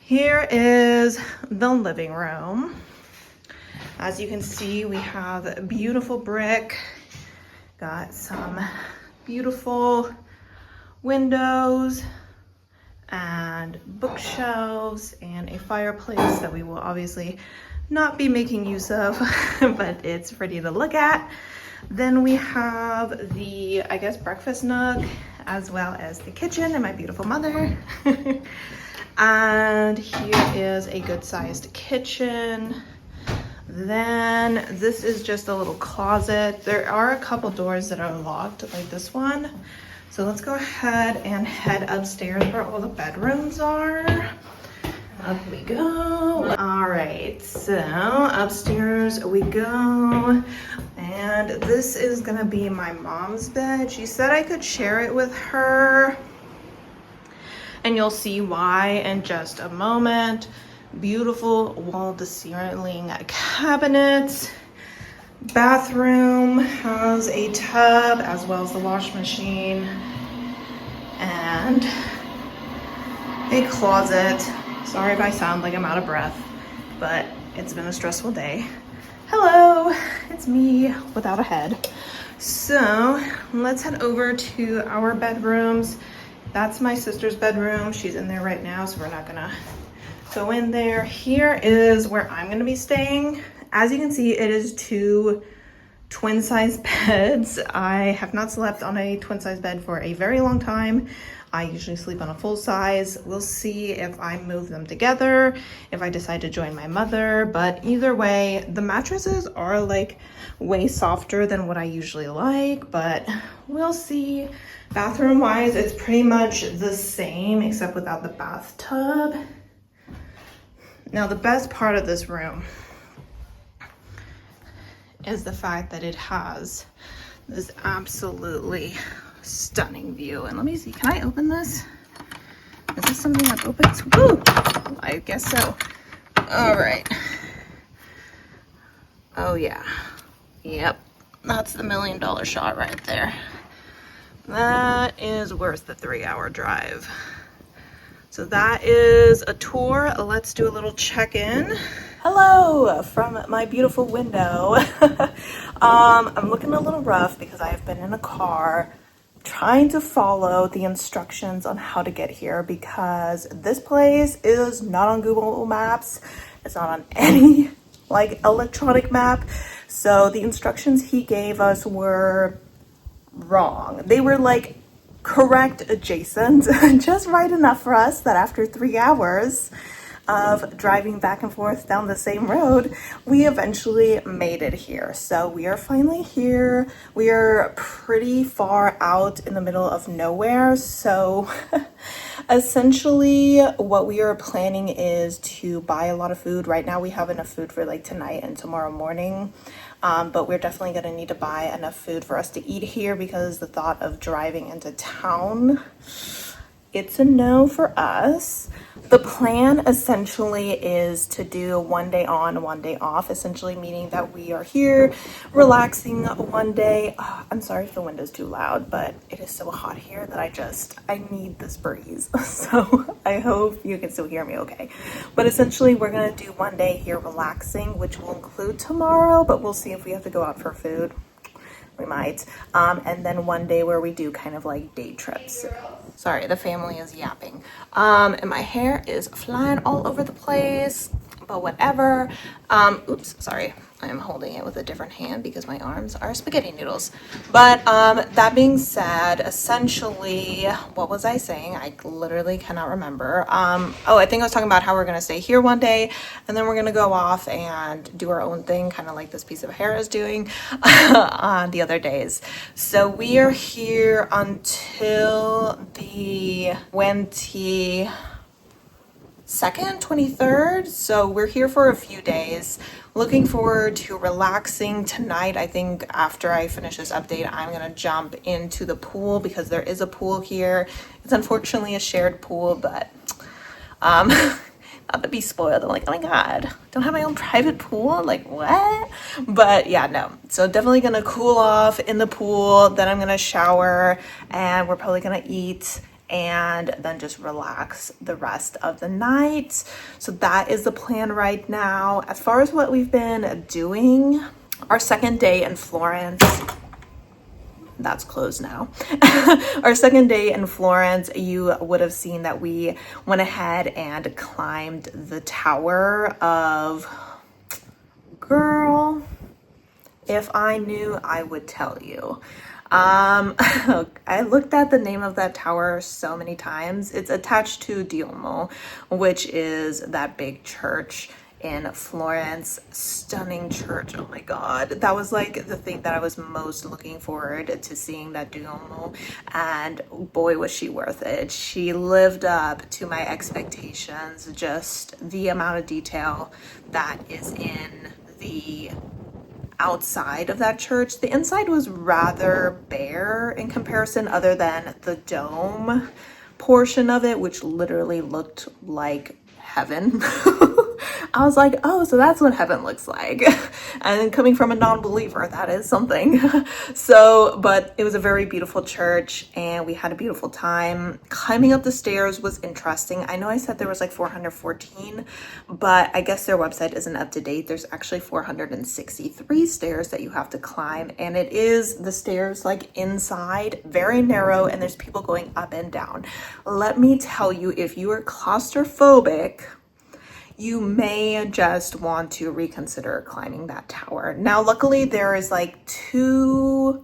Here is the living room. As you can see, we have beautiful brick, got some beautiful windows and bookshelves and a fireplace that we will obviously not be making use of, but it's pretty to look at. Then we have the, I guess, breakfast nook, as well as the kitchen and my beautiful mother. And here is a good sized kitchen. Then this is just a little closet. There are a couple doors that are locked, like this one. So let's go ahead and head upstairs where all the bedrooms are. Up we go. All right, so upstairs we go. And this is gonna be my mom's bed. She said I could share it with her, and you'll see why in just a moment. Beautiful wall-to-ceiling cabinets. Bathroom has a tub as well as the wash machine and a closet. Sorry if I sound like I'm out of breath, but it's been a stressful day. Hello, it's me without a head. So let's head over to our bedrooms. That's my sister's bedroom. She's in there right now, so we're not gonna go in there. Here is where I'm gonna be staying. As you can see, it is 2 twin size beds. I have not slept on a twin size bed for a very long time. I usually sleep on a full size. We'll see if I move them together, if I decide to join my mother, but either way, the mattresses are like way softer than what I usually like, but we'll see. Bathroom wise, it's pretty much the same except without the bathtub. Now, the best part of this room is the fact that it has this absolutely stunning view. And let me see, can I open this? Is this something that opens? Woo! I guess so. All right. Oh yeah. Yep. That's the $1 million shot right there. That is worth the 3-hour drive. So that is a tour. Let's do a little check-in. Hello from my beautiful window. I'm looking a little rough because I have been in a car trying to follow the instructions on how to get here because this place is not on Google Maps. It's not on any like electronic map. So the instructions he gave us were wrong. They were like correct adjacent, just right enough for us that after 3 hours of driving back and forth down the same road, we eventually made it here. So we are finally here. We are pretty far out in the middle of nowhere. So essentially what we are planning is to buy a lot of food. Right now we have enough food for like tonight and tomorrow morning. but we're definitely going to need to buy enough food for us to eat here, because the thought of driving into town, it's a no for us. The plan essentially is to do 1 day on, 1 day off, essentially meaning that we are here relaxing 1 day. Oh, I'm sorry if the window's too loud, but it is so hot here that I need this breeze. So I hope you can still hear me okay. But essentially we're going to do 1 day here relaxing, which will include tomorrow, but we'll see if we have to go out for food. We might. And then 1 day where we do kind of like day trips. Sorry, the family is yapping. And my hair is flying all over the place, but whatever. Oops, sorry. I'm holding it with a different hand because my arms are spaghetti noodles. But that being said, essentially, what was I saying? I literally cannot remember. Oh, I think I was talking about how we're going to stay here 1 day, and then we're going to go off and do our own thing, kind of like this piece of hair is doing on the other days. So we are here until the 23rd, so we're here for a few days. Looking forward to relaxing tonight. I think after I finish this update, I'm gonna jump into the pool, because there is a pool here. It's unfortunately a shared pool, but not to be spoiled. I'm like, oh my god, don't have my own private pool, like what? But yeah, no, so definitely gonna cool off in the pool, then I'm gonna shower, and we're probably gonna eat, and then just relax the rest of the night. So that is the plan right now. As far as what we've been doing, our second day in Florence, that's closed now. Our second day in Florence, you would have seen that we went ahead and climbed the tower of, girl, if I knew, I would tell you. I looked at the name of that tower so many times. It's attached to Duomo, which is that big church in Florence. Stunning church. Oh my god, that was like the thing that I was most looking forward to seeing, that Duomo, and boy was she worth it. She lived up to my expectations. Just the amount of detail that is in the outside of that church. The inside was rather bare in comparison, other than the dome portion of it, which literally looked like heaven. I was like, oh, so that's what heaven looks like. And coming from a non-believer, that is something. So, but it was a very beautiful church, and we had a beautiful time. Climbing up the stairs was interesting. I know I said there was like 414, but I guess their website isn't up to date. There's actually 463 stairs that you have to climb, and it is the stairs like inside, very narrow, and there's people going up and down. Let me tell you, if you are claustrophobic, you may just want to reconsider climbing that tower. Now, luckily there is like 2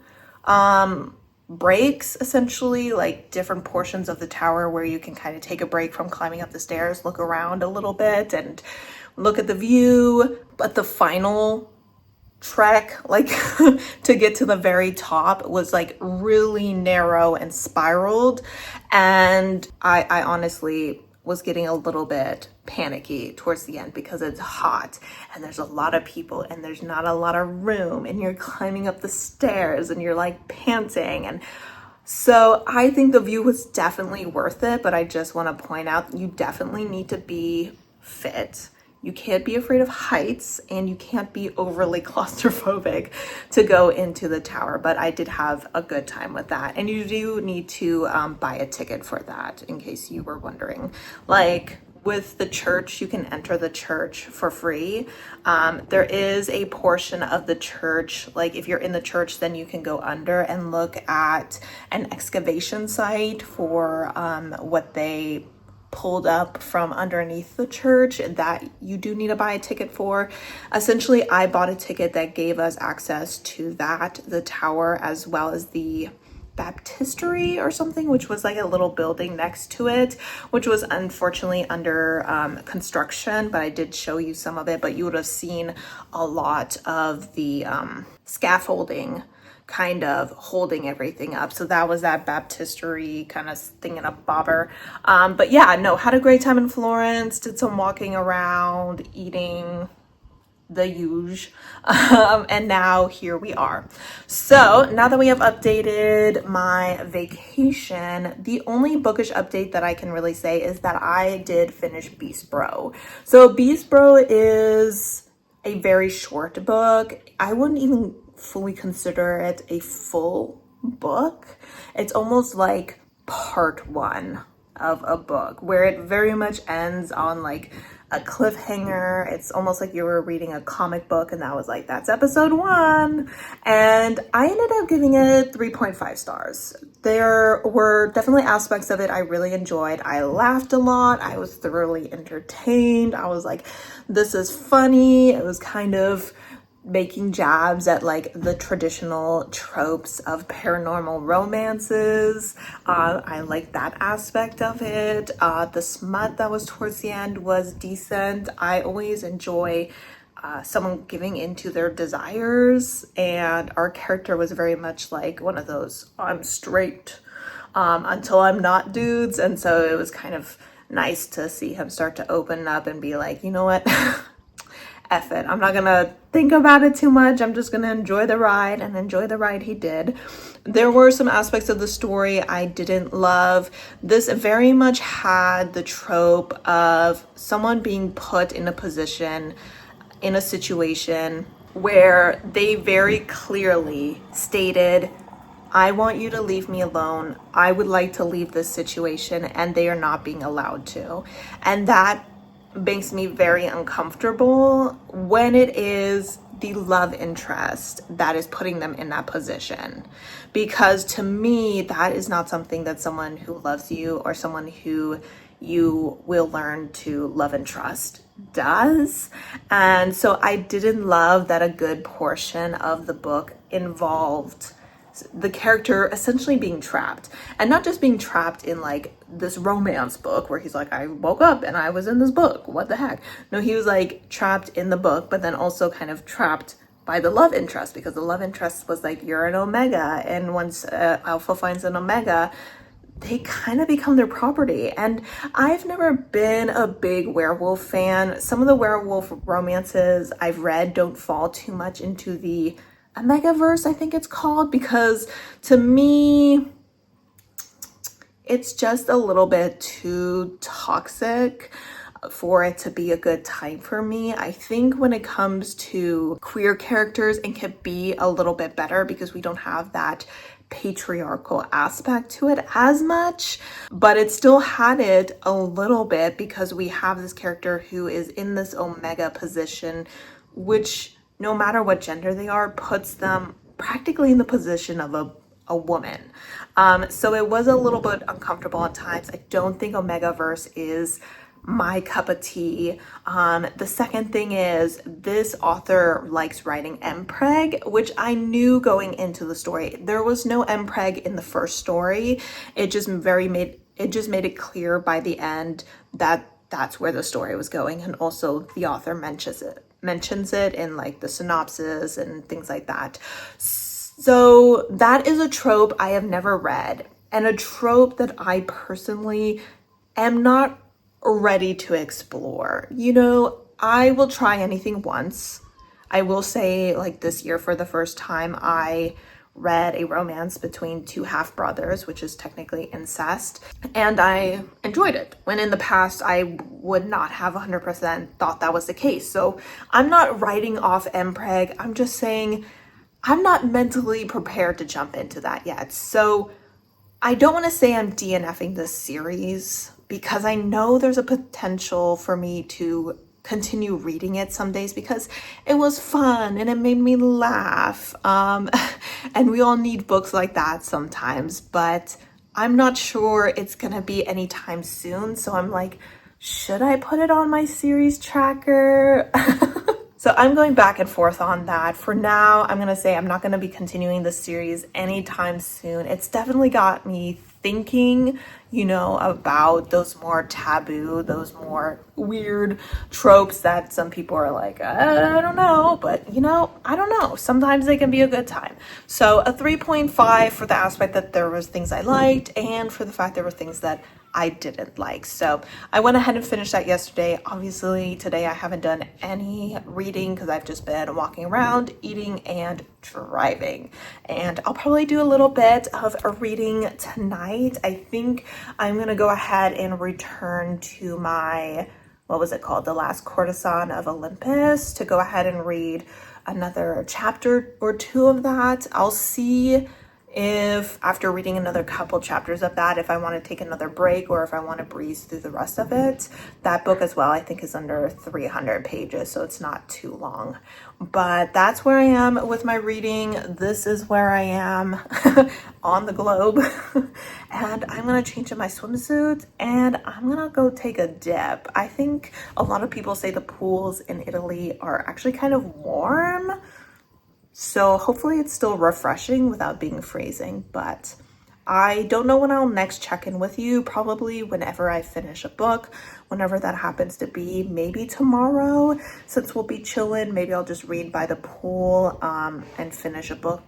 breaks, essentially, like different portions of the tower where you can kind of take a break from climbing up the stairs, look around a little bit and look at the view. But the final trek, like to get to the very top, was like really narrow and spiraled, and I honestly was getting a little bit panicky towards the end, because it's hot and there's a lot of people and there's not a lot of room, and you're climbing up the stairs and you're like panting. And so I think the view was definitely worth it, but I just want to point out, you definitely need to be fit. You can't be afraid of heights, and you can't be overly claustrophobic to go into the tower. But I did have a good time with that. And you do need to buy a ticket for that, in case you were wondering. Like with the church, you can enter the church for free. There is a portion of the church, like if you're in the church, then you can go under and look at an excavation site for what they pulled up from underneath the church, that you do need to buy a ticket for. Essentially, I bought a ticket that gave us access to that, the tower, as well as the baptistry or something, which was like a little building next to it, which was unfortunately under construction, but I did show you some of it. But you would have seen a lot of the scaffolding kind of holding everything up. So that was that baptistry kind of thing in a bobber. But yeah, no, had a great time in Florence, did some walking around, eating. the huge. And now here we are. So now that we have updated my vacation, the only bookish update that I can really say is that I did finish Beast Bro. So Beast Bro is a very short book. I wouldn't even fully consider it a full book. It's almost like part one of a book where it very much ends on like a cliffhanger. It's almost like you were reading a comic book and that was like, that's episode 1. And I ended up giving it 3.5 stars. There were definitely aspects of it I really enjoyed. I laughed a lot. I was thoroughly entertained. I was like, this is funny. It was kind of making jabs at like the traditional tropes of paranormal romances. I like that aspect of it. The smut that was towards the end was decent. I always enjoy someone giving into their desires, and our character was very much like one of those I'm straight until I'm not dudes, and so it was kind of nice to see him start to open up and be like, you know what, F it. I'm not gonna think about it too much. I'm just gonna enjoy the ride, and enjoy the ride he did. There were some aspects of the story I didn't love. This very much had the trope of someone being put in a position, in a situation where they very clearly stated, I want you to leave me alone. I would like to leave this situation, and they are not being allowed to. And that makes me very uncomfortable when it is the love interest that is putting them in that position, because to me that is not something that someone who loves you or someone who you will learn to love and trust does. And so I didn't love that a good portion of the book involved the character essentially being trapped, and not just being trapped in like this romance book where he's like, I woke up and I was in this book, what the heck. No, he was like trapped in the book, but then also kind of trapped by the love interest, because the love interest was like, you're an omega, and once Alpha finds an omega, they kind of become their property. And I've never been a big werewolf fan. Some of the werewolf romances I've read don't fall too much into the Omegaverse, I think it's called, because to me it's just a little bit too toxic for it to be a good time for me. I think when it comes to queer characters, it can be a little bit better because we don't have that patriarchal aspect to it as much, but it still had it a little bit because we have this character who is in this omega position, which no matter what gender they are, puts them practically in the position of a woman. So it was a little bit uncomfortable at times. I don't think Omegaverse is my cup of tea. The second thing is, this author likes writing MPreg, which I knew going into the story. There was no MPreg in the first story. It just made it clear by the end that that's where the story was going, and also the author mentions it in like the synopsis and things like that. So that is a trope I have never read, and a trope that I personally am not ready to explore. You know, I will try anything once. I will say, like, this year for the first time I read a romance between two half brothers, which is technically incest, and I enjoyed it, when in the past I would not have 100% thought that was the case. So I'm not writing off MPreg. I'm just saying I'm not mentally prepared to jump into that yet. So I don't want to say I'm DNFing this series, because I know there's a potential for me to continue reading it some days because it was fun and it made me laugh. And we all need books like that sometimes, but I'm not sure it's gonna be anytime soon. So I'm like, should I put it on my series tracker? So I'm going back and forth on that. For now, I'm gonna say I'm not gonna be continuing this series anytime soon. It's definitely got me thinking, you know, about those more taboo, those more weird tropes that some people are like, I don't know, but you know, I don't know. Sometimes they can be a good time. So a 3.5 for the aspect that there was things I liked and for the fact there were things that I didn't like. So I went ahead and finished that yesterday. Obviously today I haven't done any reading because I've just been walking around, eating, and driving. And I'll probably do a little bit of a reading tonight. I think I'm gonna go ahead and return to my, what was it called? The Last Courtesan of Olympus, to go ahead and read another chapter or two of that. I'll see if after reading another couple chapters of that, if I want to take another break or if I want to breeze through the rest of it. That book as well, I think, is under 300 pages, so it's not too long. But that's where I am with my reading. This is where I am on the globe. And I'm going to change in my swimsuit and I'm going to go take a dip. I think a lot of people say the pools in Italy are actually kind of warm. So hopefully it's still refreshing without being freezing, but I don't know when I'll next check in with you. Probably whenever I finish a book, whenever that happens to be. Maybe tomorrow, since we'll be chilling. Maybe I'll just read by the pool and finish a book.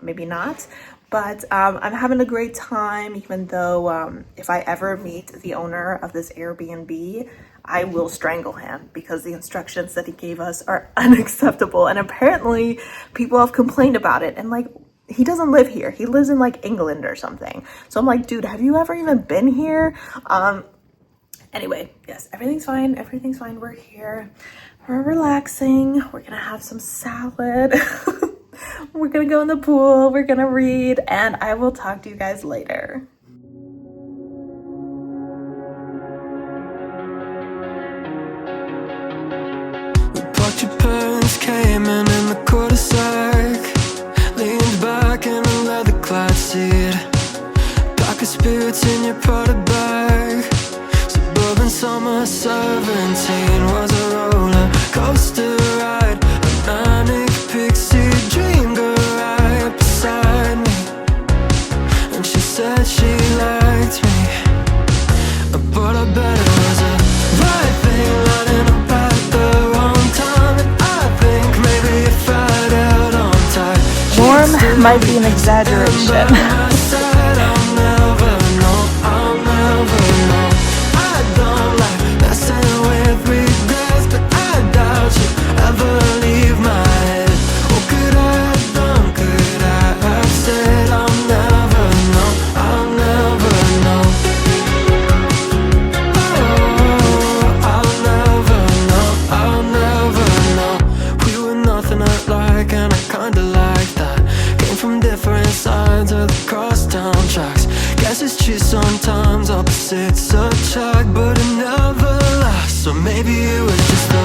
Maybe not. But I'm having a great time, even though if I ever meet the owner of this Airbnb, I will strangle him because the instructions that he gave us are unacceptable. And apparently people have complained about it. And like, he doesn't live here. He lives in like England or something. So I'm like, dude, have you ever even been here? Anyway, yes, everything's fine. Everything's fine. We're here. We're relaxing. We're going to have some salad. We're going to go in the pool. We're going to read. And I will talk to you guys later. Your parents came in the cul-de-sac, leaned back in a leather-clad seat, pockets boots in your Prada bag. Suburban summer 17 was a roller coaster ride, a manic pixie dream girl right beside me. And she said she liked me, but I bet it was a right thing lining up at the wrong time. Warm might be an exaggeration. Sometimes opposites attract, but it never lasts. So maybe it was just the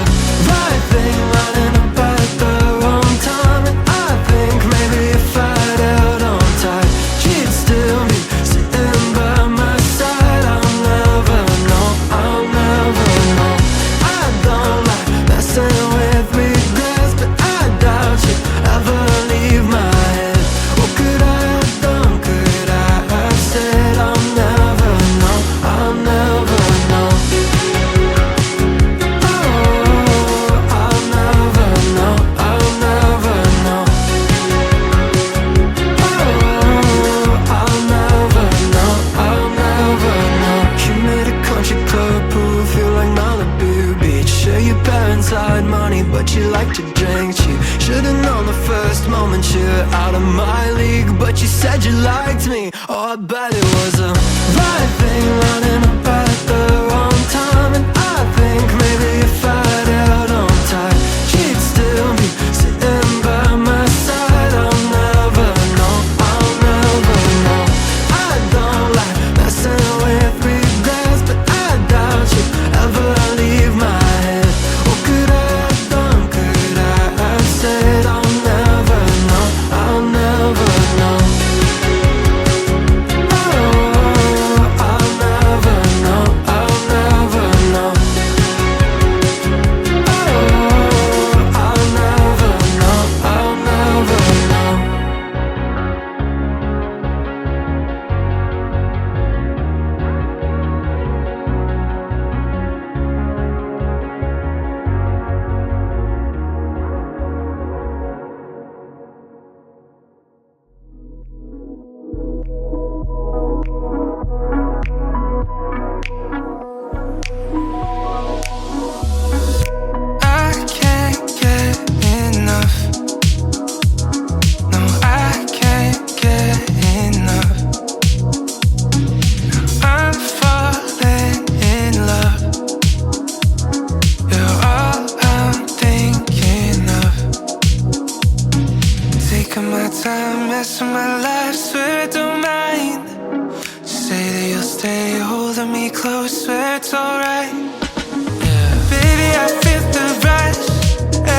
right thing lining up at the wrong time. And I think maybe if I'd held on tight, she'd still be sitting by my side. I'll never know, I'll never know. I don't like messing with regrets, but I doubt she'd ever leave my head. What could I have done? Could I have said I'll never know, I'll never know. Oh, I'll never know, I'll never know. Oh, I'll never know, I'll never know. You made a country club pool feel like Malibu Beach. Sure, your parents had money, but you like to drink cheap. Should've known the first moment you're out of my league, but you said you liked me. Oh, I bet it was a right thing running up at the wrong time. And I think maybe if I'd held on tight, she'd still be sitting by my side. I'll never know, I'll never know. I don't like messing with regrets, but I doubt you'd ever leave my head. What could I have done? Could I have said I'll never know, I'll never know. Oh, I'll never holding me close, swear it's alright. Baby, I feel the rush.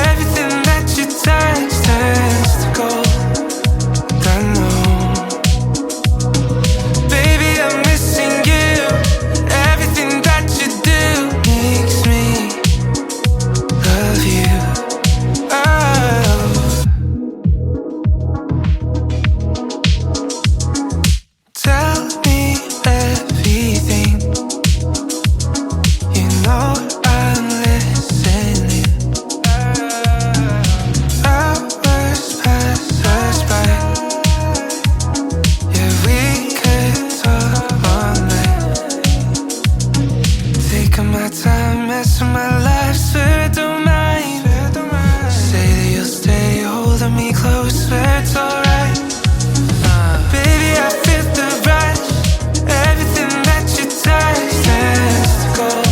Everything that you touch turns to gold. I know. Baby, I'm missing you. Everything that you do makes me love you. Oh. Tell me everything. You know I'm listening. Hours pass us by. Yeah, we could talk all night. Taking my time, messing my life, swear I don't mind. Say that you'll stay, holding me close, swear it's alright. Baby, I feel the rush. Everything that you touch turns to gold.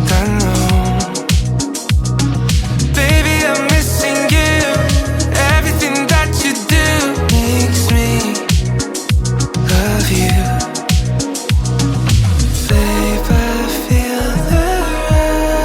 I know. Baby, I'm missing you. Everything that you do makes me love you. Babe, I feel the rush.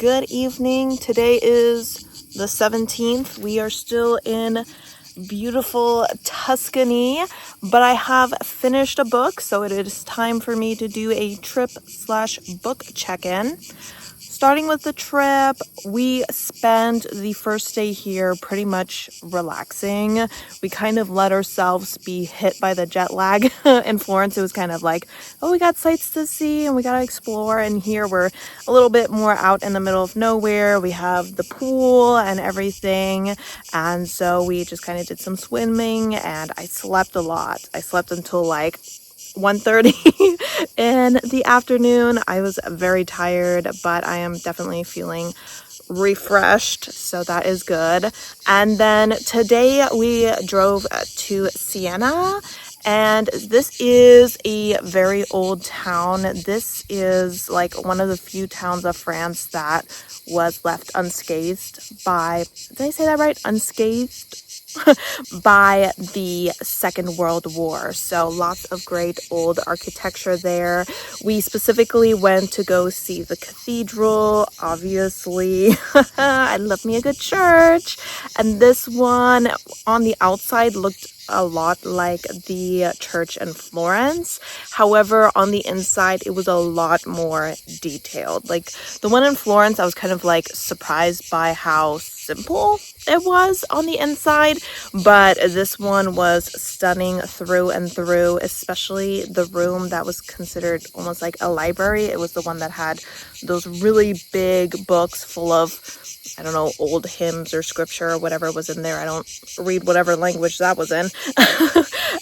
good evening. Today is the 17th. We are still in beautiful Tuscany, but I have finished a book, so it is time for me to do a trip/book check-in. Starting with the trip, we spent the first day here pretty much relaxing. We kind of let ourselves be hit by the jet lag. In Florence, it was kind of like, oh, we got sights to see and we got to explore. And here we're a little bit more out in the middle of nowhere. We have the pool and everything. And so we just kind of did some swimming, and I slept a lot. I slept until like 1:30 in the afternoon. I was very tired, but I am definitely feeling refreshed, so that is good. And then today we drove to Siena, and this is a very old town. This is like one of the few towns of France that was left unscathed by, did I say that right? Unscathed? by the Second World War. So lots of great old architecture there. We specifically went to go see the cathedral, obviously. I love me a good church. And this one on the outside looked a lot like the church in Florence. However, on the inside, it was a lot more detailed. Like the one in Florence, I was kind of like surprised by how simple it was on the inside, but this one was stunning through and through, especially the room that was considered almost like a library. It was the one that had those really big books full of, I don't know, old hymns or scripture or whatever was in there. I don't read whatever language that was in.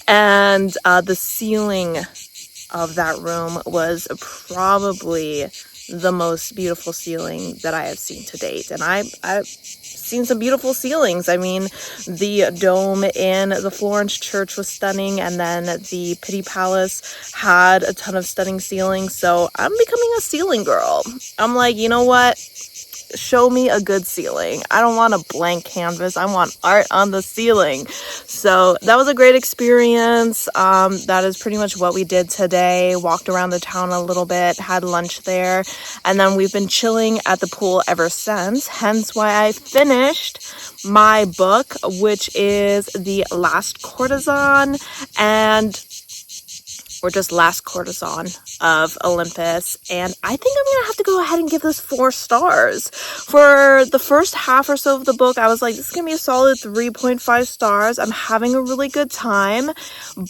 And the ceiling of that room was probably the most beautiful ceiling that I have seen to date. And I've seen some beautiful ceilings. I mean, the dome in the Florence church was stunning, and then the Pitti Palace had a ton of stunning ceilings. So I'm becoming a ceiling girl. I'm like, you know what? Show me a good ceiling. I don't want a blank canvas. I want art on the ceiling. So that was a great experience. That is pretty much what we did today. Walked around the town a little bit, had lunch there, and then we've been chilling at the pool ever since. Hence why I finished my book, which is The Last Courtesan, or just Last Courtesan of Olympus. And I think I'm gonna have to go ahead and give this 4 stars. For the first half or so of the book, I was like, this is gonna be a solid 3.5 stars. I'm having a really good time.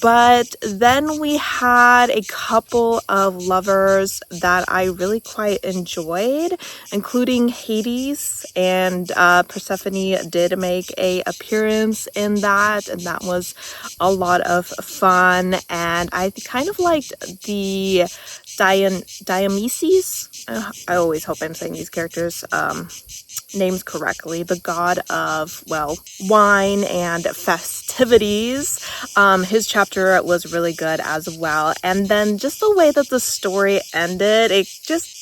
But then we had a couple of lovers that I really quite enjoyed, including Hades, and Persephone did make a appearance in that, and that was a lot of fun. And I kind of liked the Dionysus. I always hope I'm saying these characters' names correctly. The god of, well, wine and festivities. His chapter was really good as well. And then just the way that the story ended, it just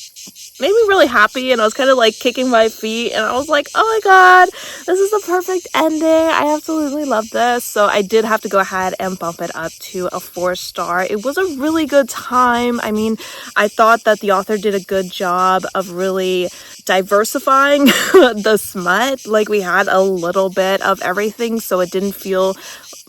made me really happy, and I was kind of like kicking my feet, and I was like, oh my god, this is the perfect ending. I absolutely love this. So I did have to go ahead and bump it up to a 4-star. It was a really good time. I mean, I thought that the author did a good job of really diversifying the smut. Like, we had a little bit of everything, so it didn't feel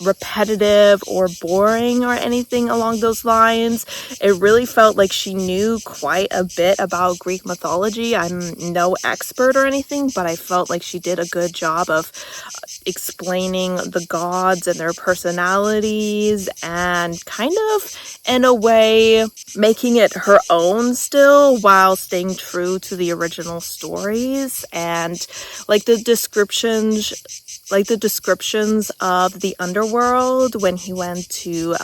repetitive or boring or anything along those lines. It really felt like she knew quite a bit about Greek mythology. I'm no expert or anything, but I felt like she did a good job of explaining the gods and their personalities, and kind of in a way making it her own still while staying true to the original stories. And like the descriptions of the underworld when he went to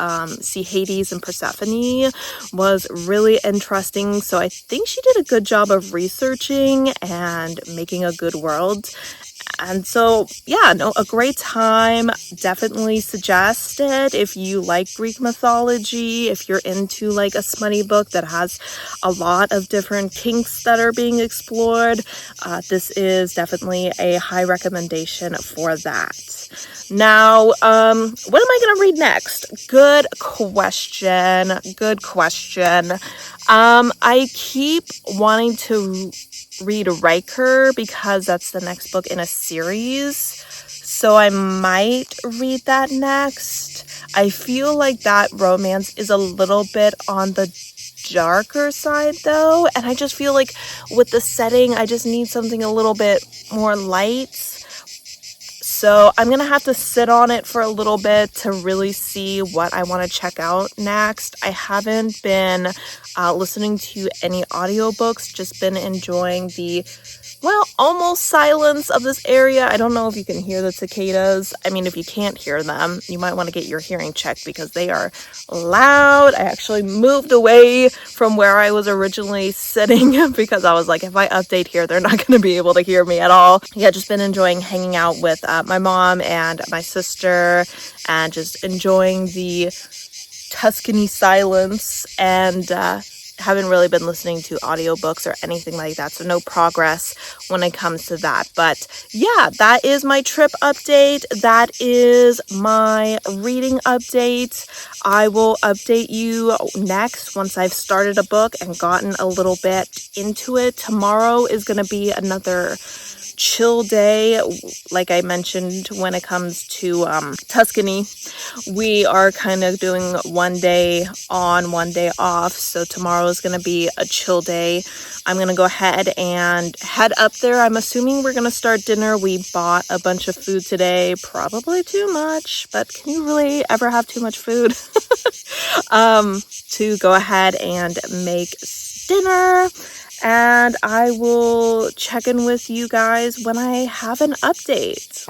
see Hades and Persephone was really interesting. So I think she did a good job of researching and making a good world. And so, yeah, no, a great time. Definitely suggest it if you like Greek mythology, if you're into like a smutty book that has a lot of different kinks that are being explored. This is definitely a high recommendation for that. Now, what am I going to read next? Good question. I keep wanting to read Riker because that's the next book in a series. So I might read that next. I feel like that romance is a little bit on the darker side though, and I just feel like with the setting I just need something a little bit more light. So I'm gonna have to sit on it for a little bit to really see what I want to check out next. I haven't been listening to any audiobooks, just been enjoying the almost silence of this area. I don't know if you can hear the cicadas. I mean, if you can't hear them, you might want to get your hearing checked because they are loud. I actually moved away from where I was originally sitting because I was like, if I update here, they're not going to be able to hear me at all. Yeah, just been enjoying hanging out with my mom and my sister and just enjoying the Tuscany silence, and haven't really been listening to audiobooks or anything like that, so no progress when it comes to that. But yeah, that is my trip update. That is my reading update. I will update you next once I've started a book and gotten a little bit into it. Tomorrow is going to be another chill day. Like I mentioned, when it comes to Tuscany, we are kind of doing one day on, one day off. So tomorrow is going to be a chill day. I'm going to go ahead and head up there. I'm assuming we're going to start dinner. We bought a bunch of food today, probably too much, but can you really ever have too much food? To go ahead and make dinner. And I will check in with you guys when I have an update.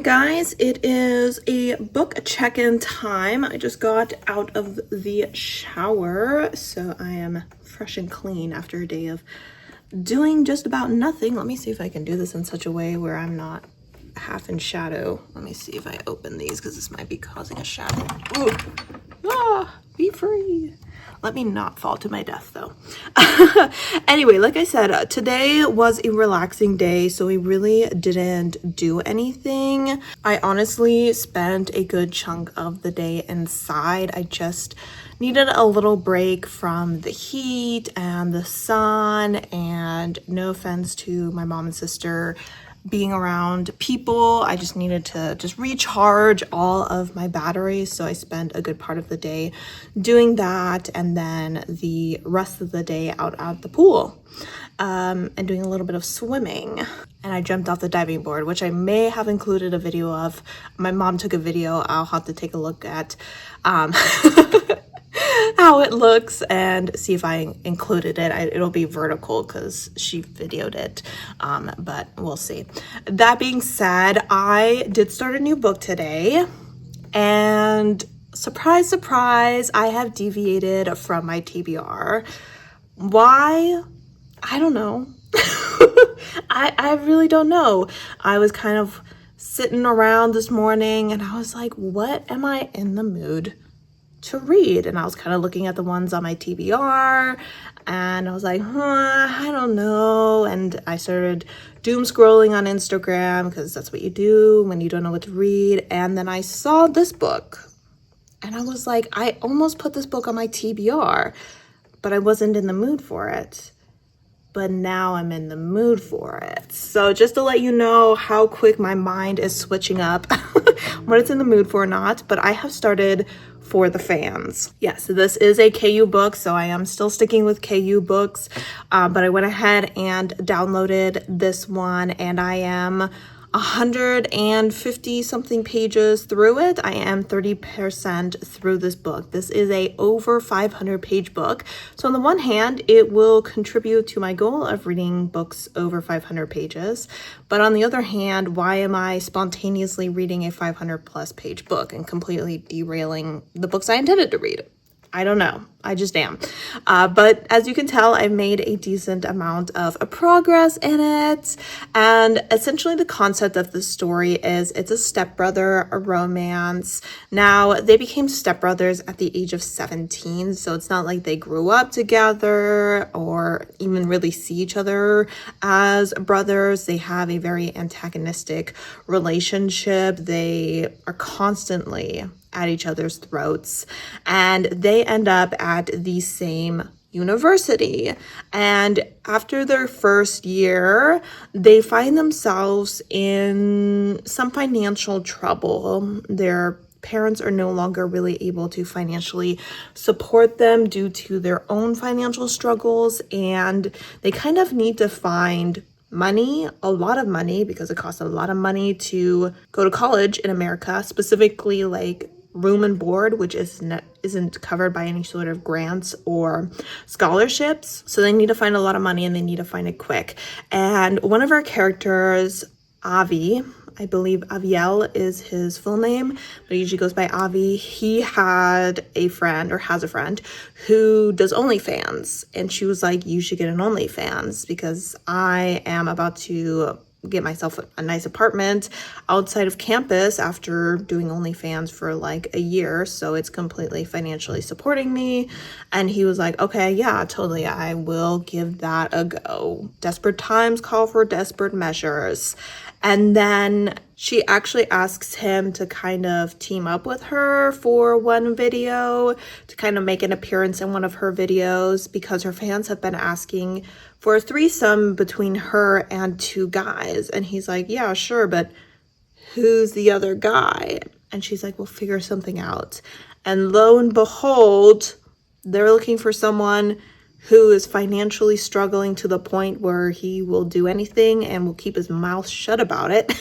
Guys, it is a book check-in time. I just got out of the shower, so I am fresh and clean after a day of doing just about nothing. Let me see if I can do this in such a way where I'm not half in shadow. Let me see if I open these because this might be causing a shadow. Ooh. Ah, be free. Let me not fall to my death though. Anyway, like I said, today was a relaxing day, so we really didn't do anything. I honestly spent a good chunk of the day inside. I just needed a little break from the heat and the sun, and no offense to my mom and sister being around people, I just needed to just recharge all of my batteries. So I spent a good part of the day doing that, and then the rest of the day out at the pool and doing a little bit of swimming. And I jumped off the diving board, which I may have included a video of. My mom took a video. I'll have to take a look at how it looks and see if I included it. It'll be vertical because she videoed it, but we'll see. That being said, I did start a new book today, and surprise, surprise, I have deviated from my TBR. Why? I don't know. I really don't know. I was kind of sitting around this morning and I was like, what am I in the mood to read? And I was kind of looking at the ones on my TBR and I was like, I don't know. And I started doom scrolling on Instagram because that's what you do when you don't know what to read. And then I saw this book and I was like, I almost put this book on my TBR, but I wasn't in the mood for it. But now I'm in the mood for it. So just to let you know how quick my mind is switching up when it's in the mood for or not, but I have started For the Fans. Yeah, so this is a KU book, so I am still sticking with KU books, but I went ahead and downloaded this one, and I am 150 something pages through it. I am 30% through this book. This is a over 500 page book. So on the one hand, it will contribute to my goal of reading books over 500 pages. But on the other hand, why am I spontaneously reading a 500 plus page book and completely derailing the books I intended to read? I don't know. I just am. But as you can tell, I've made a decent amount of progress in it. And essentially the concept of the story is it's a stepbrother, a romance. Now, they became stepbrothers at the age of 17. So it's not like they grew up together or even really see each other as brothers. They have a very antagonistic relationship. They are constantly at each other's throats, and they end up at the same university. And after their first year, they find themselves in some financial trouble. Their parents are no longer really able to financially support them due to their own financial struggles, and they kind of need to find money, a lot of money, because it costs a lot of money to go to college in America, specifically like room and board, which isn't covered by any sort of grants or scholarships. So they need to find a lot of money and they need to find it quick. And one of our characters, Avi, I believe Aviel is his full name, but he usually goes by Avi. He had a friend, or has a friend, who does OnlyFans. And she was like, you should get an OnlyFans because I am about to get myself a nice apartment outside of campus after doing OnlyFans for like a year. So it's completely financially supporting me. And he was like, okay, yeah, totally. I will give that a go. Desperate times call for desperate measures. And then she actually asks him to kind of team up with her for one video, to kind of make an appearance in one of her videos, because her fans have been asking for a threesome between her and two guys. And he's like, yeah, sure, but who's the other guy? And she's like, we'll figure something out. And lo and behold, they're looking for someone who is financially struggling to the point where he will do anything and will keep his mouth shut about it.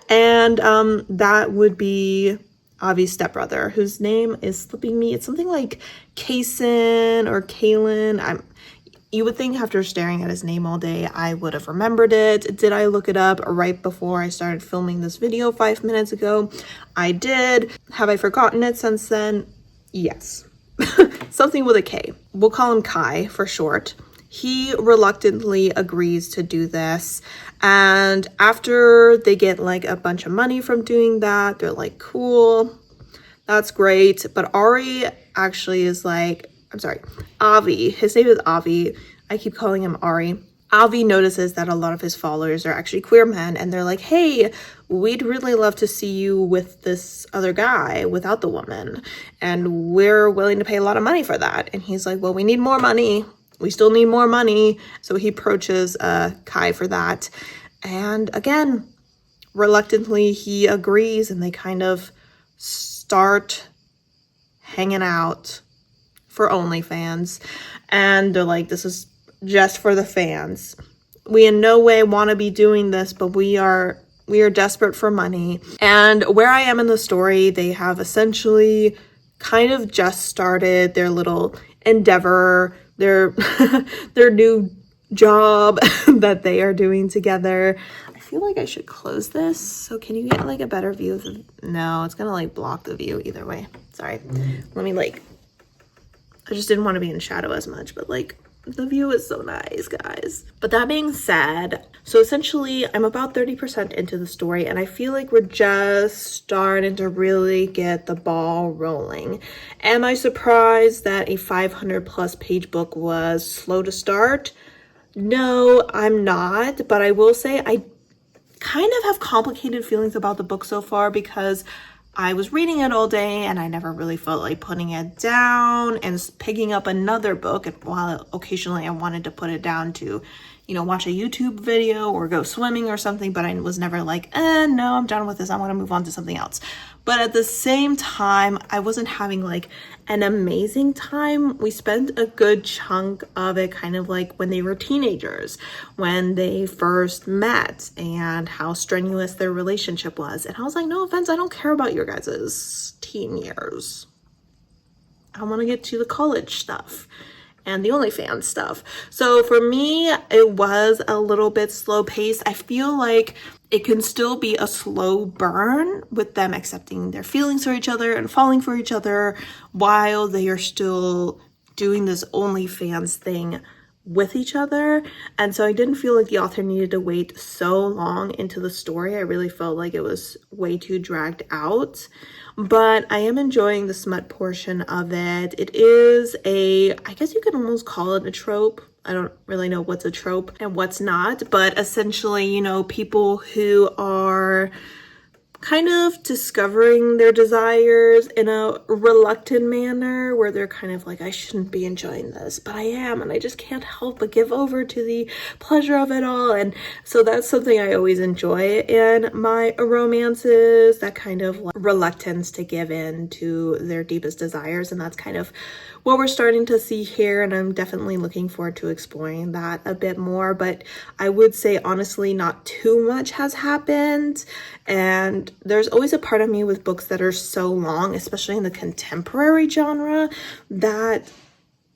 And that would be Avi's stepbrother, whose name is slipping me. It's something like Kason or Kaylin. You would think after staring at his name all day, I would have remembered it. Did I look it up right before I started filming this video 5 minutes ago? I did. Have I forgotten it since then? Yes. Something with a K. We'll call him Kai for short. He reluctantly agrees to do this. And after they get like a bunch of money from doing that, they're like, cool, that's great. But Ari actually is like, I'm sorry, Avi. His name is Avi. I keep calling him Ari. Avi notices that a lot of his followers are actually queer men, and they're like, hey, we'd really love to see you with this other guy without the woman, and we're willing to pay a lot of money for that. And he's like, well, we need more money. We still need more money. So he approaches Kai for that. And again, reluctantly, he agrees, and they kind of start hanging out for OnlyFans. And they're like, this is just for the fans. We in no way want to be doing this, but we are desperate for money. And where I am in the story, they have essentially kind of just started their little endeavor, their new job that they are doing together. I feel like I should close this. So can you get like a better view of the... No, it's gonna like block the view either way. Sorry. Let me like... I just didn't want to be in shadow as much, but like the view is so nice, guys. But that being said, so essentially I'm about 30% into the story, and I feel like we're just starting to really get the ball rolling. Am I surprised that a 500 plus page book was slow to start? No, I'm not, but I will say I kind of have complicated feelings about the book so far, because I was reading it all day and I never really felt like putting it down and picking up another book. And while occasionally I wanted to put it down to, you know, watch a YouTube video or go swimming or something, but I was never like, no, I'm done with this. I want to move on to something else. But at the same time, I wasn't having like an amazing time. We spent a good chunk of it kind of like when they were teenagers, when they first met, and how strenuous their relationship was. And I was like, no offense, I don't care about your guys' teen years. I want to get to the college stuff and the OnlyFans stuff. So for me, it was a little bit slow paced. I feel like it can still be a slow burn with them accepting their feelings for each other and falling for each other while they are still doing this OnlyFans thing with each other. And so I didn't feel like the author needed to wait so long into the story. I really felt like it was way too dragged out. But I am enjoying the smut portion of it. It is I guess you could almost call it a trope. I don't really know what's a trope and what's not, but essentially, you know, people who are kind of discovering their desires in a reluctant manner, where they're kind of like, I shouldn't be enjoying this, but I am, and I just can't help but give over to the pleasure of it all. And so that's something I always enjoy in my romances, that kind of like reluctance to give in to their deepest desires. And that's kind of what we're starting to see here, and I'm definitely looking forward to exploring that a bit more. But I would say honestly, not too much has happened. And there's always a part of me with books that are so long, especially in the contemporary genre, that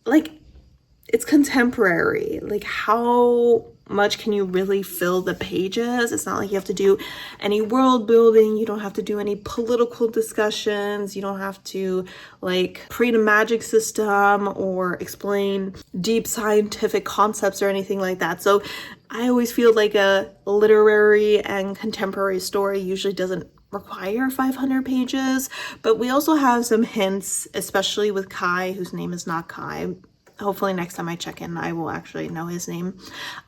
like, it's contemporary. Like, how much can you really fill the pages? It's not like you have to do any world building. You don't have to do any political discussions. You don't have to like create a magic system or explain deep scientific concepts or anything like that. So I always feel like a literary and contemporary story usually doesn't require 500 pages, but we also have some hints, especially with Kai, whose name is not Kai. Hopefully next time I check in, I will actually know his name,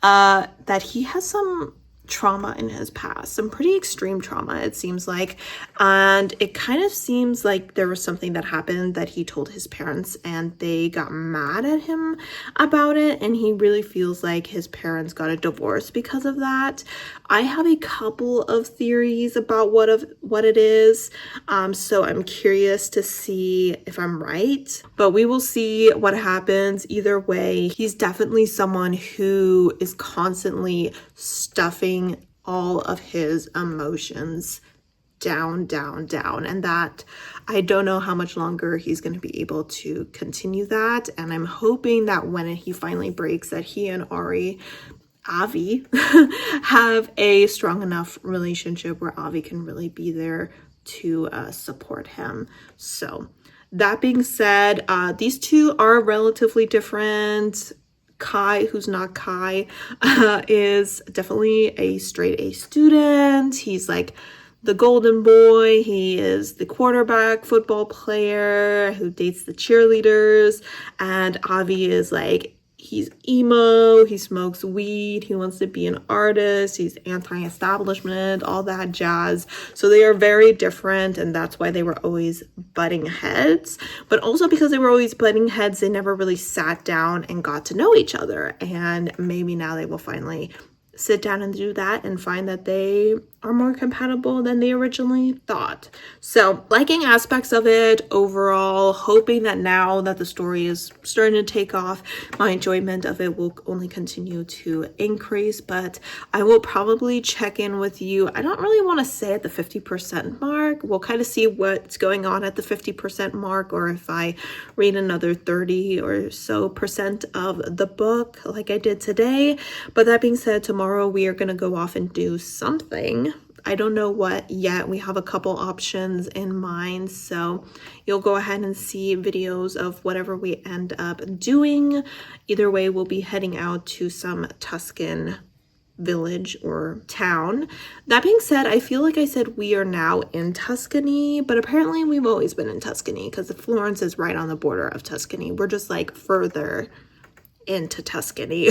that he has some trauma in his past, some pretty extreme trauma, it seems like. And it kind of seems like there was something that happened that he told his parents, and they got mad at him about it. And he really feels like his parents got a divorce because of that. I have a couple of theories about what it is. So I'm curious to see if I'm right, but we will see what happens. Either way, he's definitely someone who is constantly stuffing all of his emotions down, and that I don't know how much longer he's going to be able to continue that. And I'm hoping that when he finally breaks, that he and Avi have a strong enough relationship where Avi can really be there to support him. So that being said, these two are relatively different. Kai, who's not Kai, is definitely a straight A student. He's like the golden boy. He is the quarterback football player who dates the cheerleaders. And Avi is like, he's emo, he smokes weed, he wants to be an artist, he's anti-establishment, all that jazz. So they are very different, and that's why they were always butting heads. But also because they were always butting heads, they never really sat down and got to know each other. And maybe now they will finally sit down and do that and find that they are more compatible than they originally thought. So liking aspects of it overall, hoping that now that the story is starting to take off, my enjoyment of it will only continue to increase. But I will probably check in with you. I don't really want to say at the 50% mark. We'll kind of see what's going on at the 50% mark, or if I read another 30 or so percent of the book like I did today. But that being said, tomorrow we are going to go off and do something. I don't know what yet. We have a couple options in mind, so you'll go ahead and see videos of whatever we end up doing. Either way, we'll be heading out to some Tuscan village or town. That being said, I feel like I said we are now in Tuscany, but apparently we've always been in Tuscany because Florence is right on the border of Tuscany. We're just like further into Tuscany.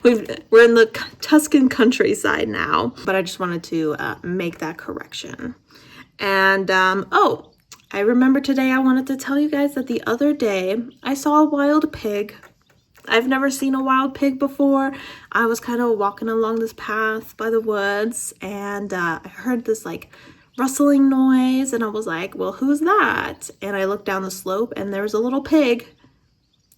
We're in the Tuscan countryside now, but I just wanted to make that correction. And oh, I remember today I wanted to tell you guys that the other day I saw a wild pig. I've never seen a wild pig before. I was kind of walking along this path by the woods, and I heard this like rustling noise, and I was like, well, who's that? And I looked down the slope, and there was a little pig,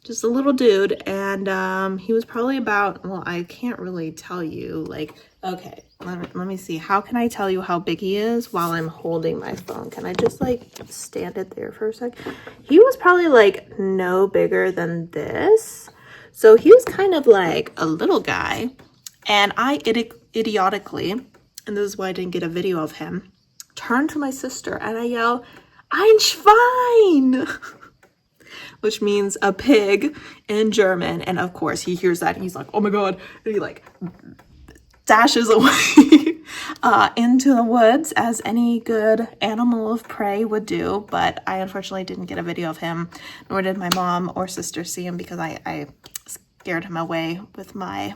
just a little dude, and he was probably about, well, I can't really tell you, like, okay, let me see, how can I tell you how big he is while I'm holding my phone? Can I just like stand it there for a sec? He was probably like no bigger than this, so he was kind of like a little guy, and I idiotically, and this is why I didn't get a video of him, turn to my sister and I yell, "Ein Schwein!" which means a pig in German. And of course he hears that and he's like, oh my God. And he like dashes away into the woods as any good animal of prey would do. But I unfortunately didn't get a video of him, nor did my mom or sister see him because I scared him away with my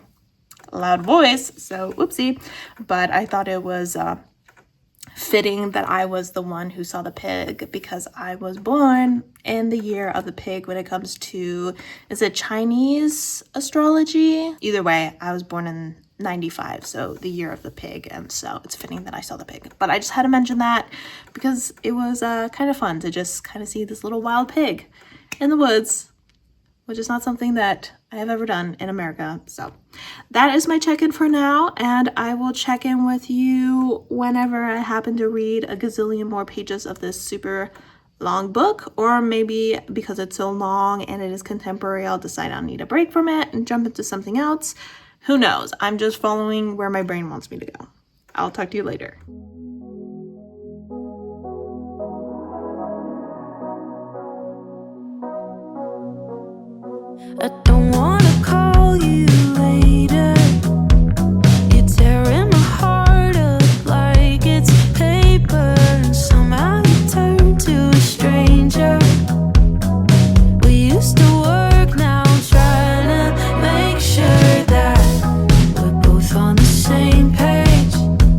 loud voice. So whoopsie. But I thought it was fitting that I was the one who saw the pig because I was born in the year of the pig when it comes to, is it Chinese astrology? Either way, I was born in 95, so the year of the pig, and so it's fitting that I saw the pig. But I just had to mention that because it was kind of fun to just kind of see this little wild pig in the woods, which is not something that I have ever done in America. So that is my check-in for now, and I will check in with you whenever I happen to read a gazillion more pages of this super long book, or maybe because it's so long and it is contemporary, I'll decide I'll need a break from it and jump into something else. Who knows? I'm just following where my brain wants me to go. I'll talk to you later. I don't wanna call you later. You're tearing my heart up like it's paper, and somehow you turn to a stranger. We used to work, now I'm trying to make sure that we're both on the same page.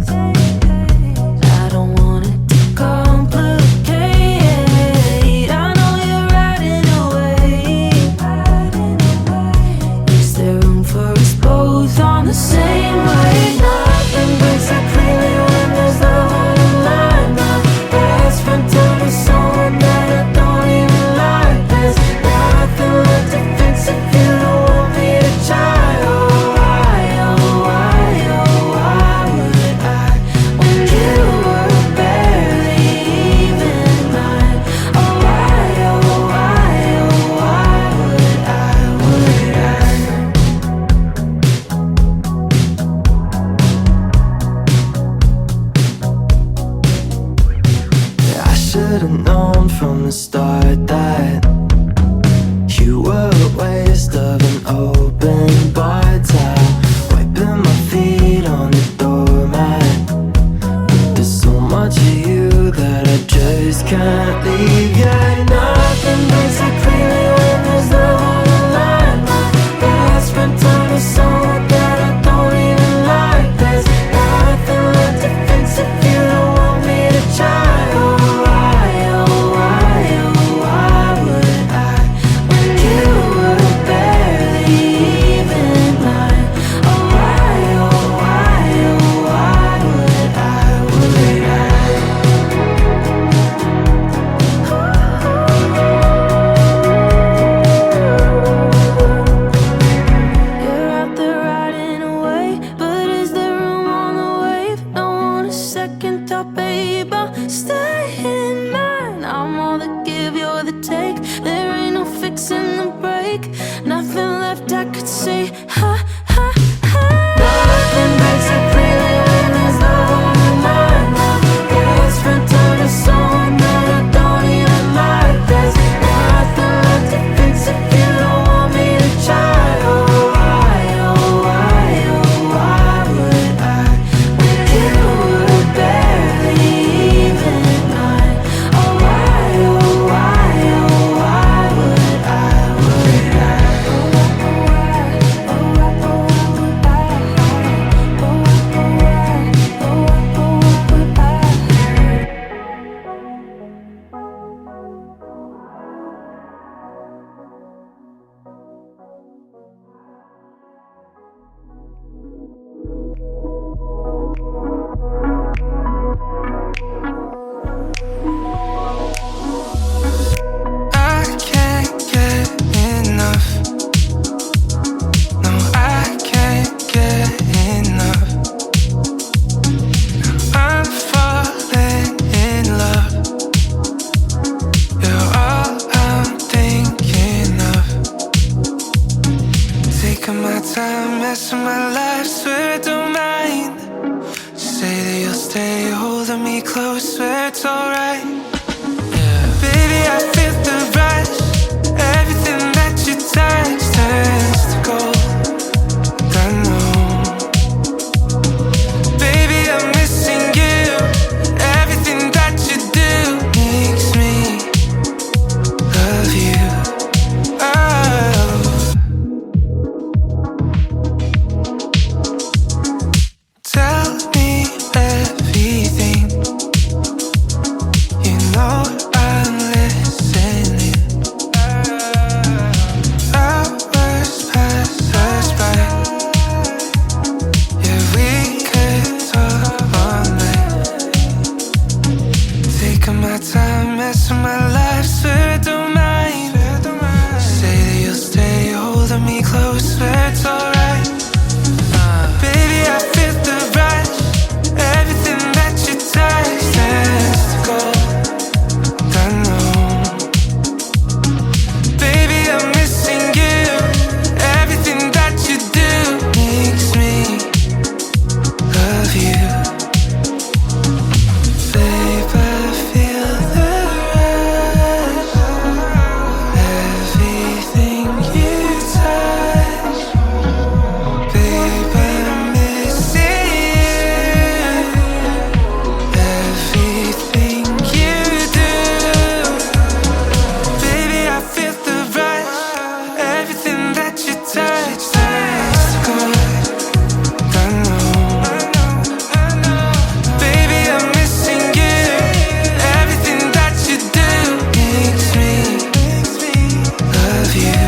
I don't want it to complicate. I know you're riding away. Is there room for us both on the same way? Nothing breaks that clearly when there's love on the line. My best friend told me someone that I don't even like. There's nothing left to fix if you don't want me to try. Oh, why would I, when you were barely even mine? Oh, why would I? I should have known from the start that you were a waste of an open bar towel, wiping my feet on the doormat. But there's so much of you that I just can't leave. Yeah, nothing breaks so clearly when there's love on the line. My best friend told me someone that I don't even like. There's nothing left to fix if you don't want me to try. Oh, why close, swear it's alright. Baby, I feel the rush. Everything that you touch turns to gold. I know. Baby, I'm missing you. Everything that you do makes me love you. Oh. Tell me everything. You know I'm listening. Hours pass us by. Yeah, we could talk all night. Taking my time, messing my life, swear I don't mind. Say that you'll stay holding me close, swear it's alright. Baby, I feel the rush. Everything that you touch turns to gold. I know. Baby, I'm missing you. Everything that you do makes me love you. Babe, I feel the rush. Everything you touch. Babe, I'm missing you. Everything you do. Baby, I feel the rush. Everything that you touch turns to gold. I know. Baby, I'm missing you. Everything that you do makes me love you.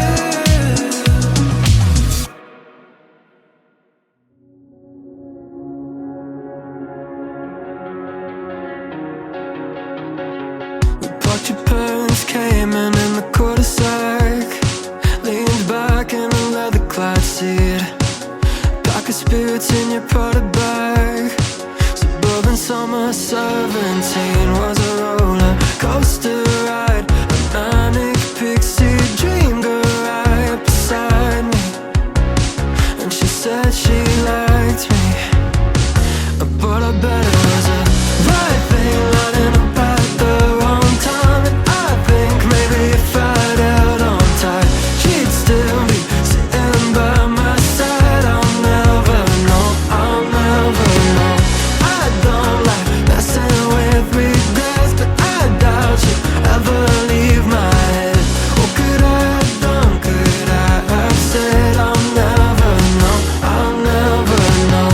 Parked your parents came in the cul-de-sac. Leaned back in a leather-clad seat. Pockets boots in your Prada bag. Suburban summer 17 was a roller coaster ride. A manic pixie dream girl right beside me. And she said she liked me, but I bet it was a right thing lining up at the wrong time. And I think maybe if I'd held on tight, she'd still be sitting by my side. I'll never know, I'll never know. I don't like messing with regrets, but I doubt you'd ever leave my head. What could I have done, could I have said? I'll never know, I'll never know.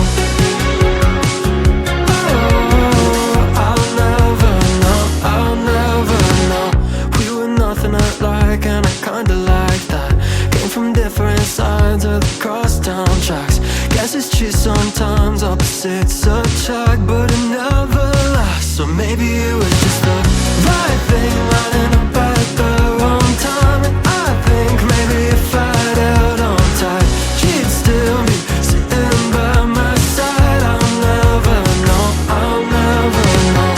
I'll never know, I'll never know. We were nothing alike and I kinda like that. Came from different sides of the crosstown tracks. Guess it's true sometimes opposites attract, but it never lasts. So maybe it was just the right thing lining up at the wrong time. And I think maybe if I'd held on tight, she'd still be sitting by my side. I'll never know, I'll never know.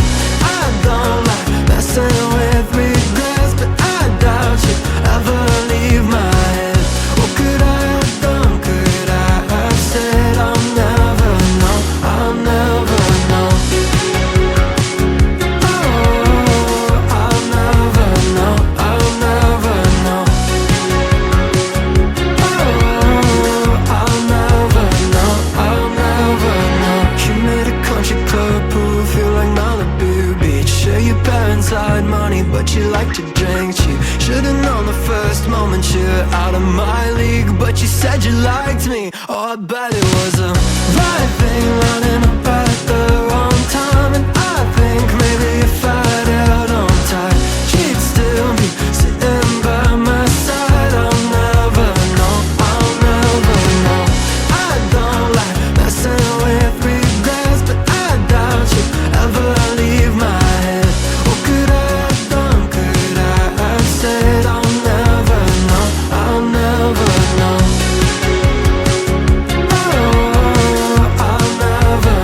I don't like messing with regrets, but I doubt you'd ever leave my head. What could I have done, could I have said? I'll never know, I'll never know. I'll never know, I'll never know. I'll never know, I'll never know. You made a country club pool feel like Malibu Beach. Sure, your parents had money, but you like to drink cheap. Should've known the first moment you're out of my league, but you said you liked me. Oh, I bet it was a right thing lining up at the wrong time. And I think maybe if I'd held on tight, she'd still be sitting by my side. I'll never know, I'll never know. I don't like messing with regrets, but I doubt you'd ever leave my head. What could I have done, could I have said? I'll never know, I'll never know. I'll never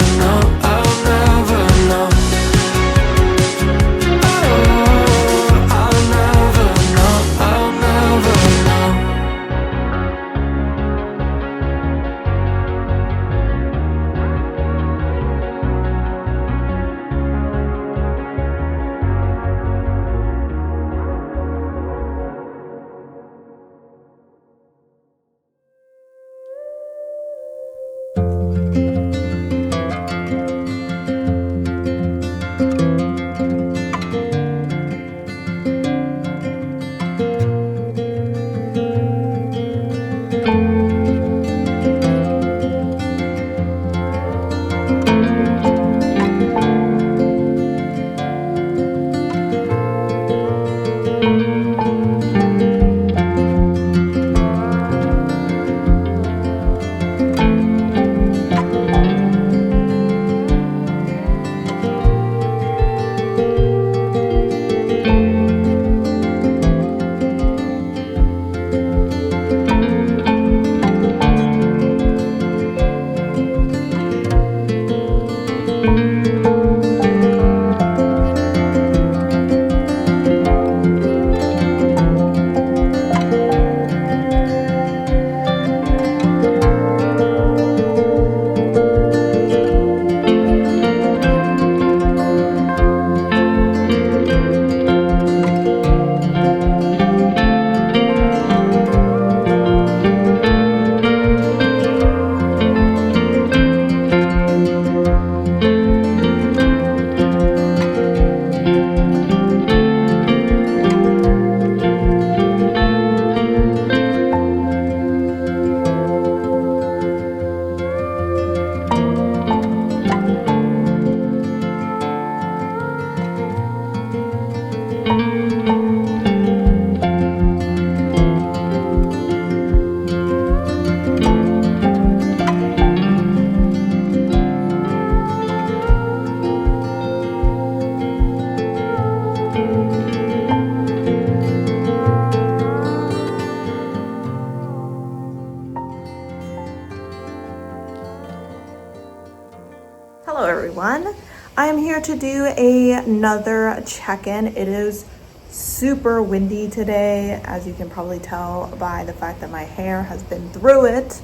Hello everyone. I am here to do another check-in. It is super windy today, as you can probably tell by the fact that my hair has been through it.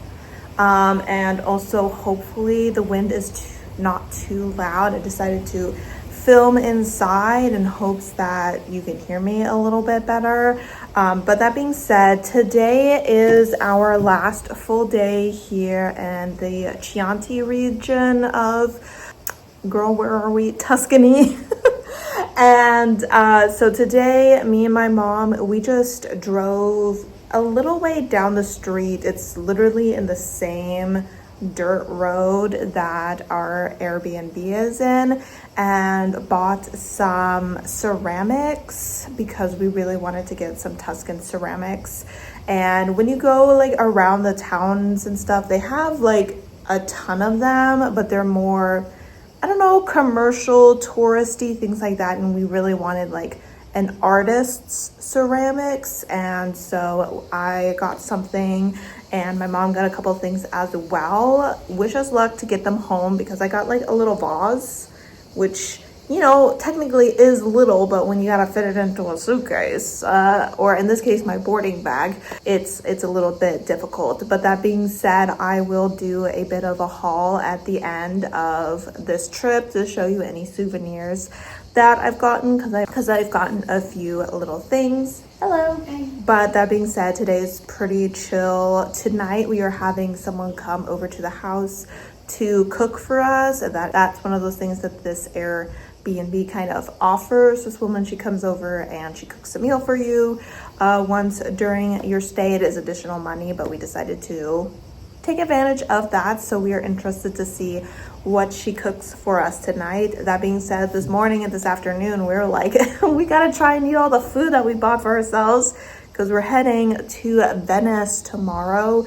And also hopefully the wind is not too loud. I decided to film inside in hopes that you can hear me a little bit better. But that being said, today is our last full day here in the Chianti region of, girl, where are we? Tuscany. And so today, me and my mom, we just drove a little way down the street. It's literally in the same dirt road that our Airbnb is in, and bought some ceramics because we really wanted to get some Tuscan ceramics. And when you go like around the towns and stuff, they have like a ton of them, but they're more, I don't know, commercial, touristy, things like that. And we really wanted like an artist's ceramics, and so I got something, and my mom got a couple of things as well. Wish us luck to get them home, because I got like a little vase, which, you know, technically is little, but when you gotta fit it into a suitcase, or in this case my boarding bag, it's a little bit difficult. But that being said, I will do a bit of a haul at the end of this trip to show you any souvenirs that I've gotten, because I've gotten a few little things. Hello. Hey. But that being said, today is pretty chill. Tonight we are having someone come over to the house to cook for us. That's one of those things that this Airbnb kind of offers. This woman, she comes over and she cooks a meal for you once during your stay. It is additional money, but we decided to take advantage of that. So we are interested to see what she cooks for us tonight. That being said, this morning and this afternoon, we were like, we gotta try and eat all the food that we bought for ourselves, because we're heading to Venice tomorrow.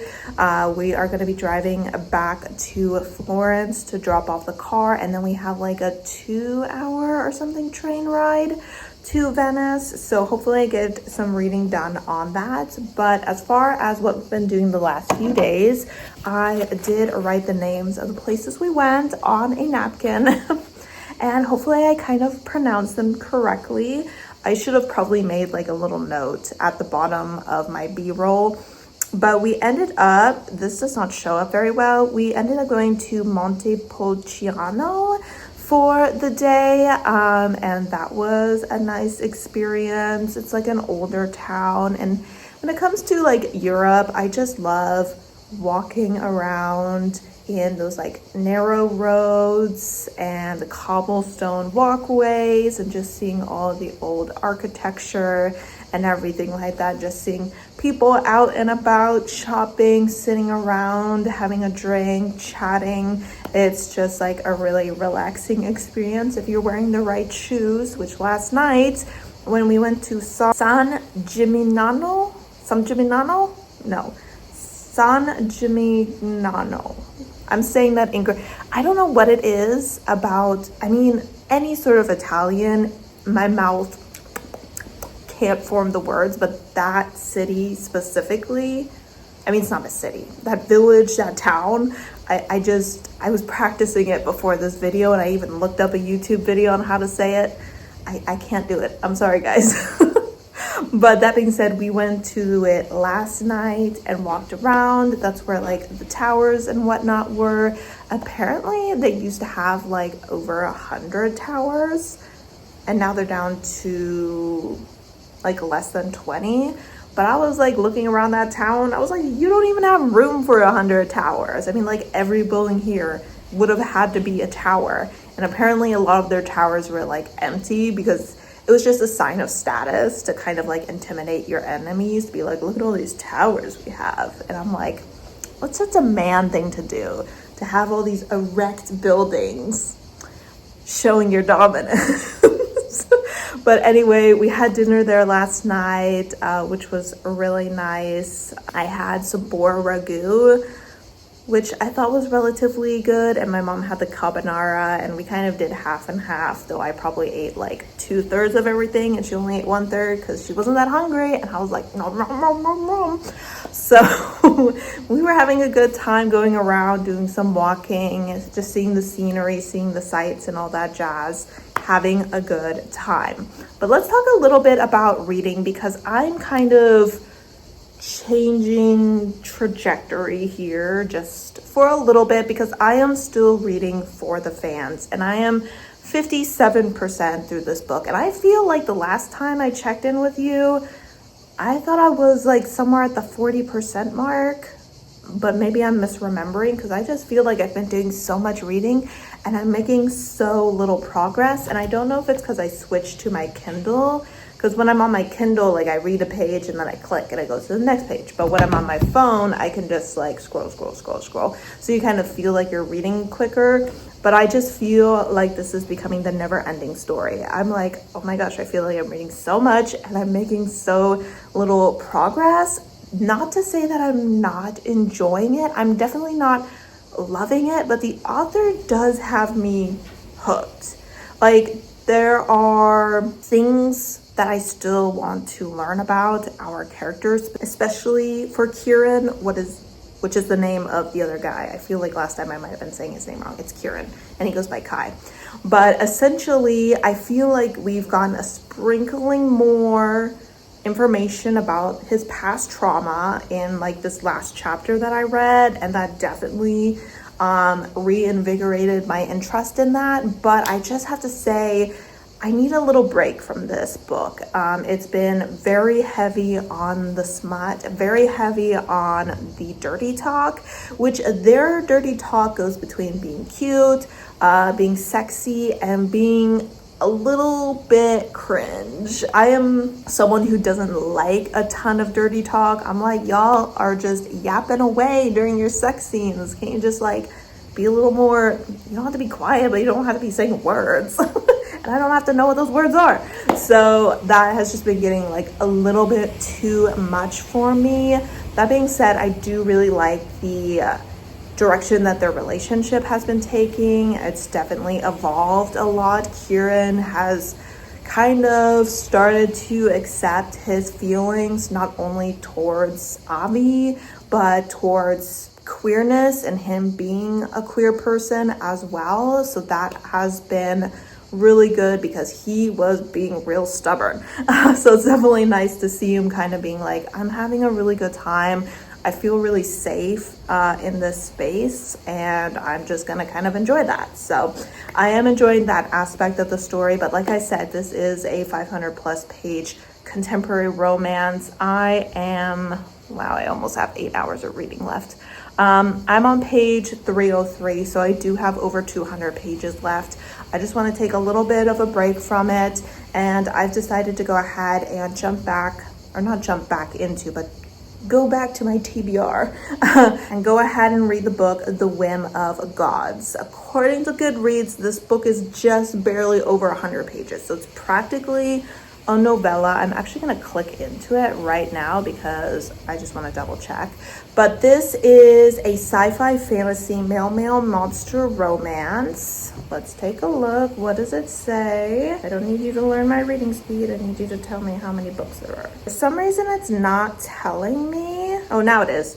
We are gonna be driving back to Florence to drop off the car, and then we have like a 2-hour or something train ride to Venice. So hopefully I get some reading done on that. But as far as what we've been doing the last few days, I did write the names of the places we went on a napkin and hopefully I kind of pronounced them correctly. I should have probably made like a little note at the bottom of my B-roll, but we ended up, this does not show up very well, we ended up going to Montepulciano for the day, and that was a nice experience. It's like an older town, and when it comes to like Europe, I just love walking around in those like narrow roads and the cobblestone walkways, and just seeing all the old architecture and everything like that. Just seeing people out and about, shopping, sitting around, having a drink, chatting. It's just like a really relaxing experience if you're wearing the right shoes, which last night when we went to San Gimignano, I'm saying that in Greek. I don't know what it is about, I mean, any sort of Italian, my mouth can't form the words, but that city specifically, I mean, it's not a city, that village, that town, I was practicing it before this video, and I even looked up a YouTube video on how to say it. I can't do it. I'm sorry, guys. But that being said, we went to it last night and walked around. That's where like the towers and whatnot were. Apparently they used to have like over 100 towers, and now they're down to like less than 20. But I was like looking around that town, I was like, you don't even have room for 100 towers. I mean, like every building here would have had to be a tower. And apparently a lot of their towers were like empty, because it was just a sign of status to kind of like intimidate your enemies, to be like, look at all these towers we have. And I'm like, what's such a man thing to do, to have all these erect buildings showing your dominance? But anyway, we had dinner there last night, which was really nice. I had some boar ragu, which I thought was relatively good, and my mom had the carbonara, and we kind of did half and half, though I probably ate like 2/3 of everything and she only ate 1/3 because she wasn't that hungry, and I was like nom, nom, nom, nom, nom. So we were having a good time going around, doing some walking, just seeing the scenery, seeing the sights and all that jazz, having a good time. But let's talk a little bit about reading, because I'm kind of changing trajectory here just for a little bit, because I am still reading for the fans, and I am 57% through this book, and I feel like the last time I checked in with you, I thought I was like somewhere at the 40% mark, but maybe I'm misremembering, because I just feel like I've been doing so much reading and I'm making so little progress. And I don't know if it's because I switched to my Kindle, because when I'm on my Kindle, like I read a page and then I click and it goes to the next page. But when I'm on my phone, I can just like scroll. So you kind of feel like you're reading quicker. But I just feel like this is becoming the never-ending story. I'm like, oh my gosh, I feel like I'm reading so much and I'm making so little progress. Not to say that I'm not enjoying it. I'm definitely not loving it, but the author does have me hooked. Like, there are things that I still want to learn about our characters, especially for Kieran, which is the name of the other guy. I feel like last time I might have been saying his name wrong. It's Kieran, and he goes by Kai. But essentially, I feel like we've gotten a sprinkling more information about his past trauma in like this last chapter that I read, and that definitely reinvigorated my interest in that. But I just have to say, I need a little break from this book. It's been very heavy on the smut, very heavy on the dirty talk, which their dirty talk goes between being cute, being sexy, and being a little bit cringe. I am someone who doesn't like a ton of dirty talk. I'm like, y'all are just yapping away during your sex scenes. Can't you just like be a little more, you don't have to be quiet, but you don't have to be saying words. And I don't have to know what those words are. So that has just been getting like a little bit too much for me. That being said, I do really like the direction that their relationship has been taking. It's definitely evolved a lot. Kieran has kind of started to accept his feelings, not only towards Avi, but towards queerness and him being a queer person as well. So that has been really good, because he was being real stubborn. So it's definitely nice to see him kind of being like, I'm having a really good time. I feel really safe in this space, and I'm just gonna kind of enjoy that. So I am enjoying that aspect of the story. But like I said, this is a 500+ page contemporary romance. I almost have 8 hours of reading left. I'm on page 303, so I do have over 200 pages left. I just want to take a little bit of a break from it, and I've decided to go ahead and go back to my TBR and go ahead and read the book, The Whim of Gods. According to Goodreads, this book is just barely over 100 pages, so it's practically a novella. I'm actually going to click into it right now because I just want to double check. But this is a sci-fi fantasy male monster romance. Let's take a look. What does it say? I don't need you to learn my reading speed. I need you to tell me how many books there are. For some reason, it's not telling me. Oh, now it is.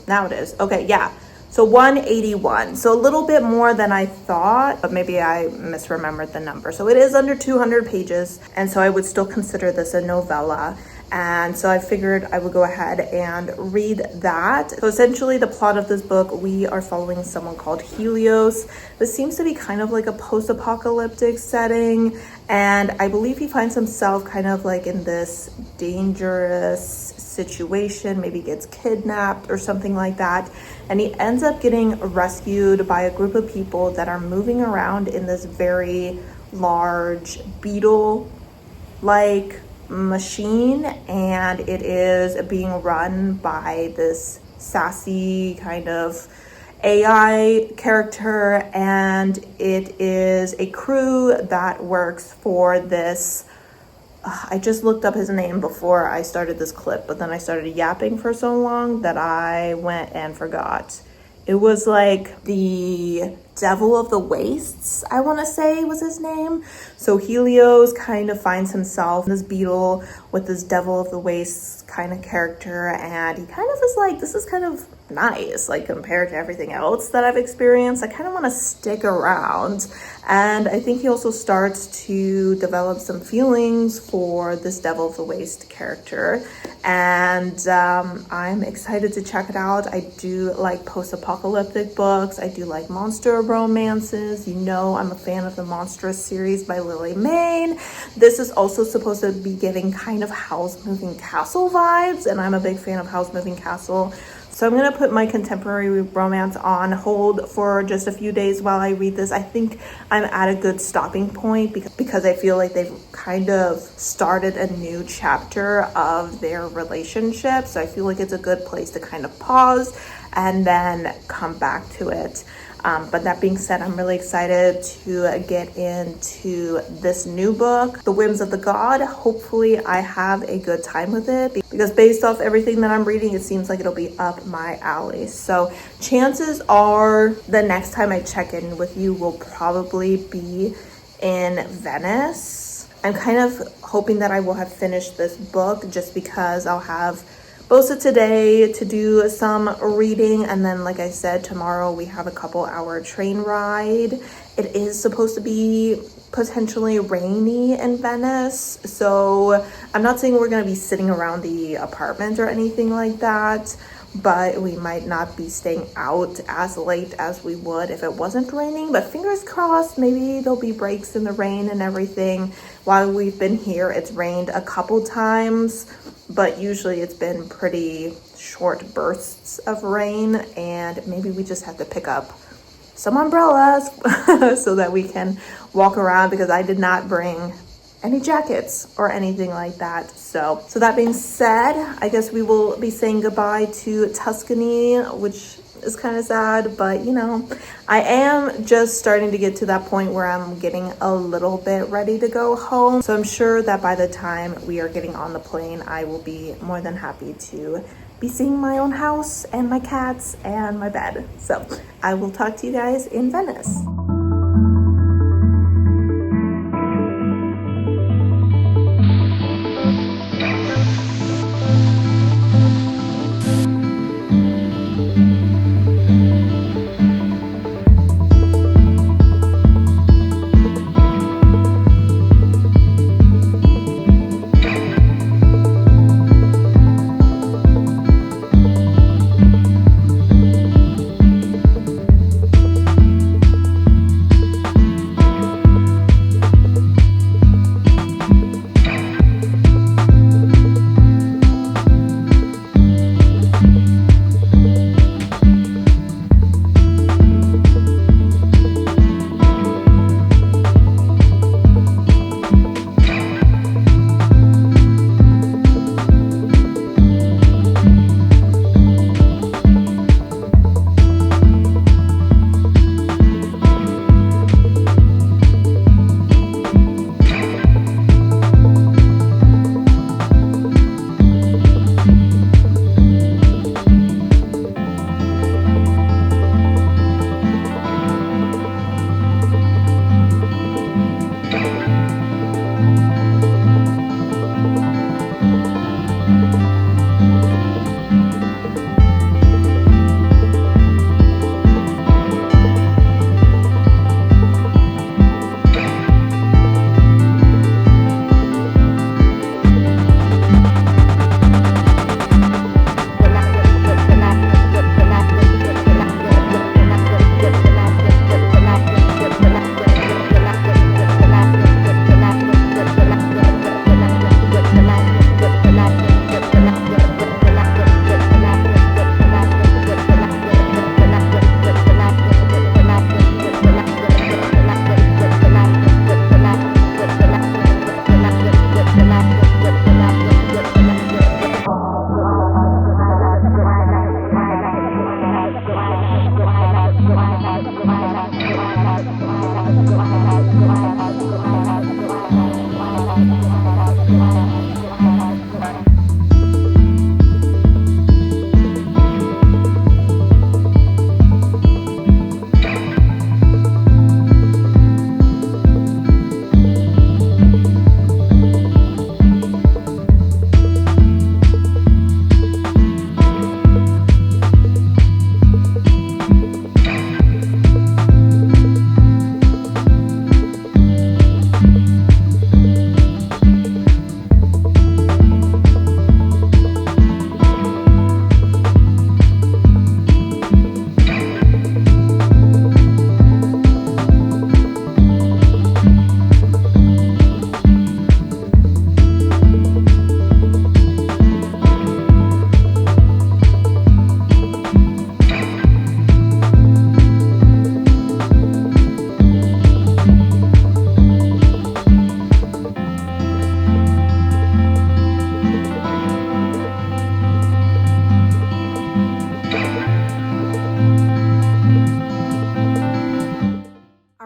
Okay, yeah. So 181, so a little bit more than I thought, but maybe I misremembered the number. So it is under 200 pages, and so I would still consider this a novella. And so I figured I would go ahead and read that. So essentially the plot of this book, we are following someone called Helios. This seems to be kind of like a post-apocalyptic setting, and I believe he finds himself kind of like in this dangerous situation, maybe gets kidnapped or something like that, and he ends up getting rescued by a group of people that are moving around in this very large beetle-like machine, and it is being run by this sassy kind of AI character, and it is a crew that works for this. I just looked up his name before I started this clip, but then I started yapping for so long that I went and forgot. It was like the Devil of the Wastes, I want to say was his name. So Helios kind of finds himself this beetle with this Devil of the Wastes kind of character, and he kind of is like, this is kind of nice, like compared to everything else that I've experienced. I kind of want to stick around. And I think he also starts to develop some feelings for this Devil of the Waste character, and I'm excited to check it out. I do like post-apocalyptic books. I do like monster romances. You know, I'm a fan of the Monstrous series by Lily Mayne. This is also supposed to be giving kind of Howl's Moving Castle vibes, and I'm a big fan of Howl's Moving Castle. So I'm going to put my contemporary romance on hold for just a few days while I read this. I think I'm at a good stopping point because I feel like they've kind of started a new chapter of their relationship. So I feel like it's a good place to kind of pause and then come back to it. But that being said, I'm really excited to get into this new book, The Whims of the God. Hopefully I have a good time with it because based off everything that I'm reading, it seems like it'll be up my alley. So chances are the next time I check in with you will probably be in Venice. I'm kind of hoping that I will have finished this book just because I'll have most of today to do some reading, and then like I said, tomorrow we have a couple-hour train ride. It is supposed to be potentially rainy in Venice, so I'm not saying we're going to be sitting around the apartment or anything like that, but we might not be staying out as late as we would if it wasn't raining. But fingers crossed, maybe there'll be breaks in the rain and everything. While we've been here, it's rained a couple times, but usually it's been pretty short bursts of rain, and maybe we just have to pick up some umbrellas so that we can walk around, because I did not bring any jackets or anything like that. So that being said, I guess we will be saying goodbye to Tuscany, which is kind of sad, but you know, I am just starting to get to that point where I'm getting a little bit ready to go home. So I'm sure that by the time we are getting on the plane, I will be more than happy to be seeing my own house and my cats and my bed. So I will talk to you guys in Venice.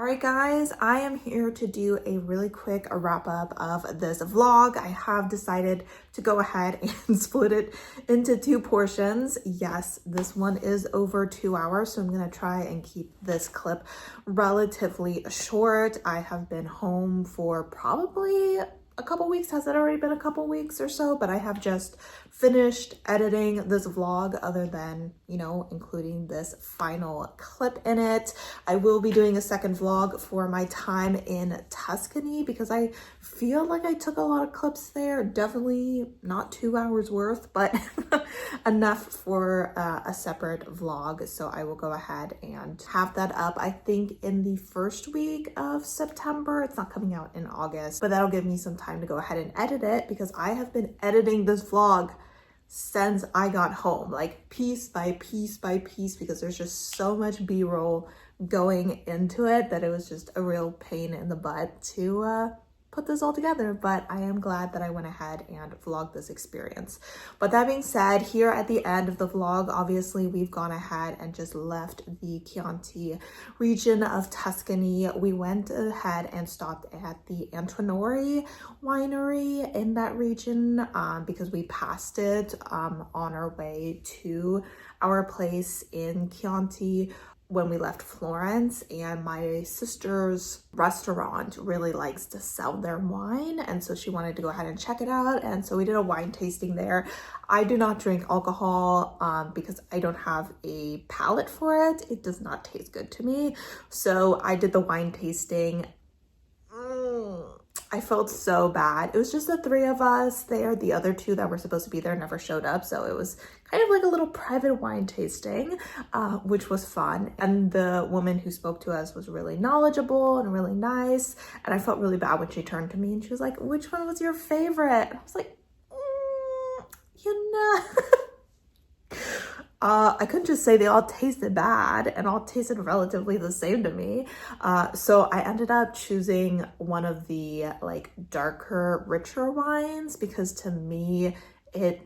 Alright guys, I am here to do a really quick wrap up of this vlog. I have decided to go ahead and split it into 2 portions. Yes, this one is over 2 hours, so I'm going to try and keep this clip relatively short. I have been home for probably a couple weeks. Has it already been a couple weeks or so? But I have just finished editing this vlog, other than, you know, including this final clip in it. I will be doing a second vlog for my time in Tuscany because I feel like I took a lot of clips there. Definitely not 2 hours worth, but enough for a separate vlog. So I will go ahead and have that up, I think, in the first week of September. It's not coming out in August, but that'll give me some time to go ahead and edit it, because I have been editing this vlog since I got home, like piece by piece by piece, because there's just so much B-roll going into it that it was just a real pain in the butt to put this all together. But I am glad that I went ahead and vlogged this experience. But that being said, here at the end of the vlog, obviously we've gone ahead and just left the Chianti region of Tuscany. We went ahead and stopped at the Antinori winery in that region because we passed it on our way to our place in Chianti when we left Florence. And my sister's restaurant really likes to sell their wine, and so she wanted to go ahead and check it out, and so we did a wine tasting there. I do not drink alcohol because I don't have a palate for it. It does not taste good to me, so I did the wine tasting. I felt so bad. It was just the 3 of us there. The other 2 that were supposed to be there never showed up, so it was kind of like a little private wine tasting, which was fun. And the woman who spoke to us was really knowledgeable and really nice, and I felt really bad when she turned to me and she was like, "Which one was your favorite?" And I was like, you know. I couldn't just say they all tasted bad, and all tasted relatively the same to me. So I ended up choosing one of the like darker, richer wines, because to me it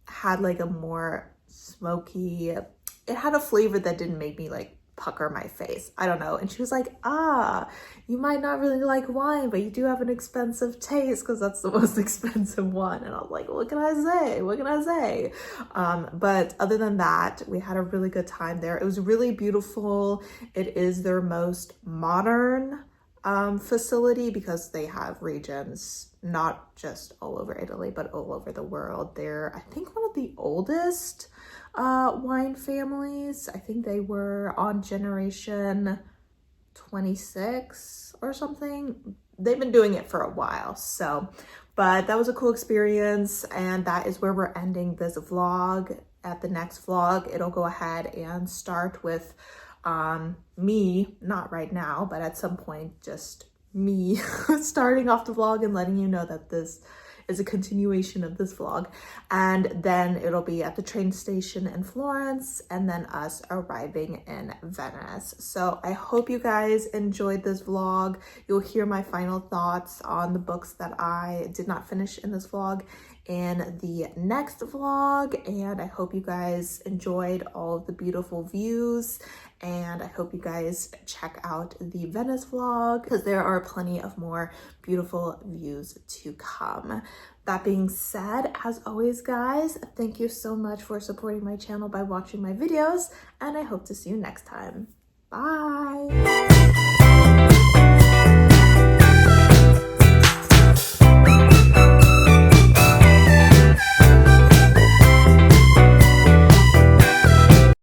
had like a more smoky, it had a flavor that didn't make me like pucker my face. I don't know. And she was like, you might not really like wine, but you do have an expensive taste, because that's the most expensive one. And I was like, what can I say? What can I say? But other than that, we had a really good time there. It was really beautiful. It is their most modern facility, because they have regions not just all over Italy, but all over the world. They're, I think, one of the oldest wine families. I think they were on generation 26 or something. They've been doing it for a while. So, but that was a cool experience, and that is where we're ending this vlog. At the next vlog, it'll go ahead and start with me, not right now, but at some point, just me starting off the vlog and letting you know that this is a continuation of this vlog. And then it'll be at the train station in Florence, and then us arriving in Venice. So I hope you guys enjoyed this vlog. You'll hear my final thoughts on the books that I did not finish in this vlog in the next vlog. And I hope you guys enjoyed all of the beautiful views, and I hope you guys check out the Venice vlog, because there are plenty of more beautiful views to come. That being said, as always guys, thank you so much for supporting my channel by watching my videos, and I hope to see you next time. Bye!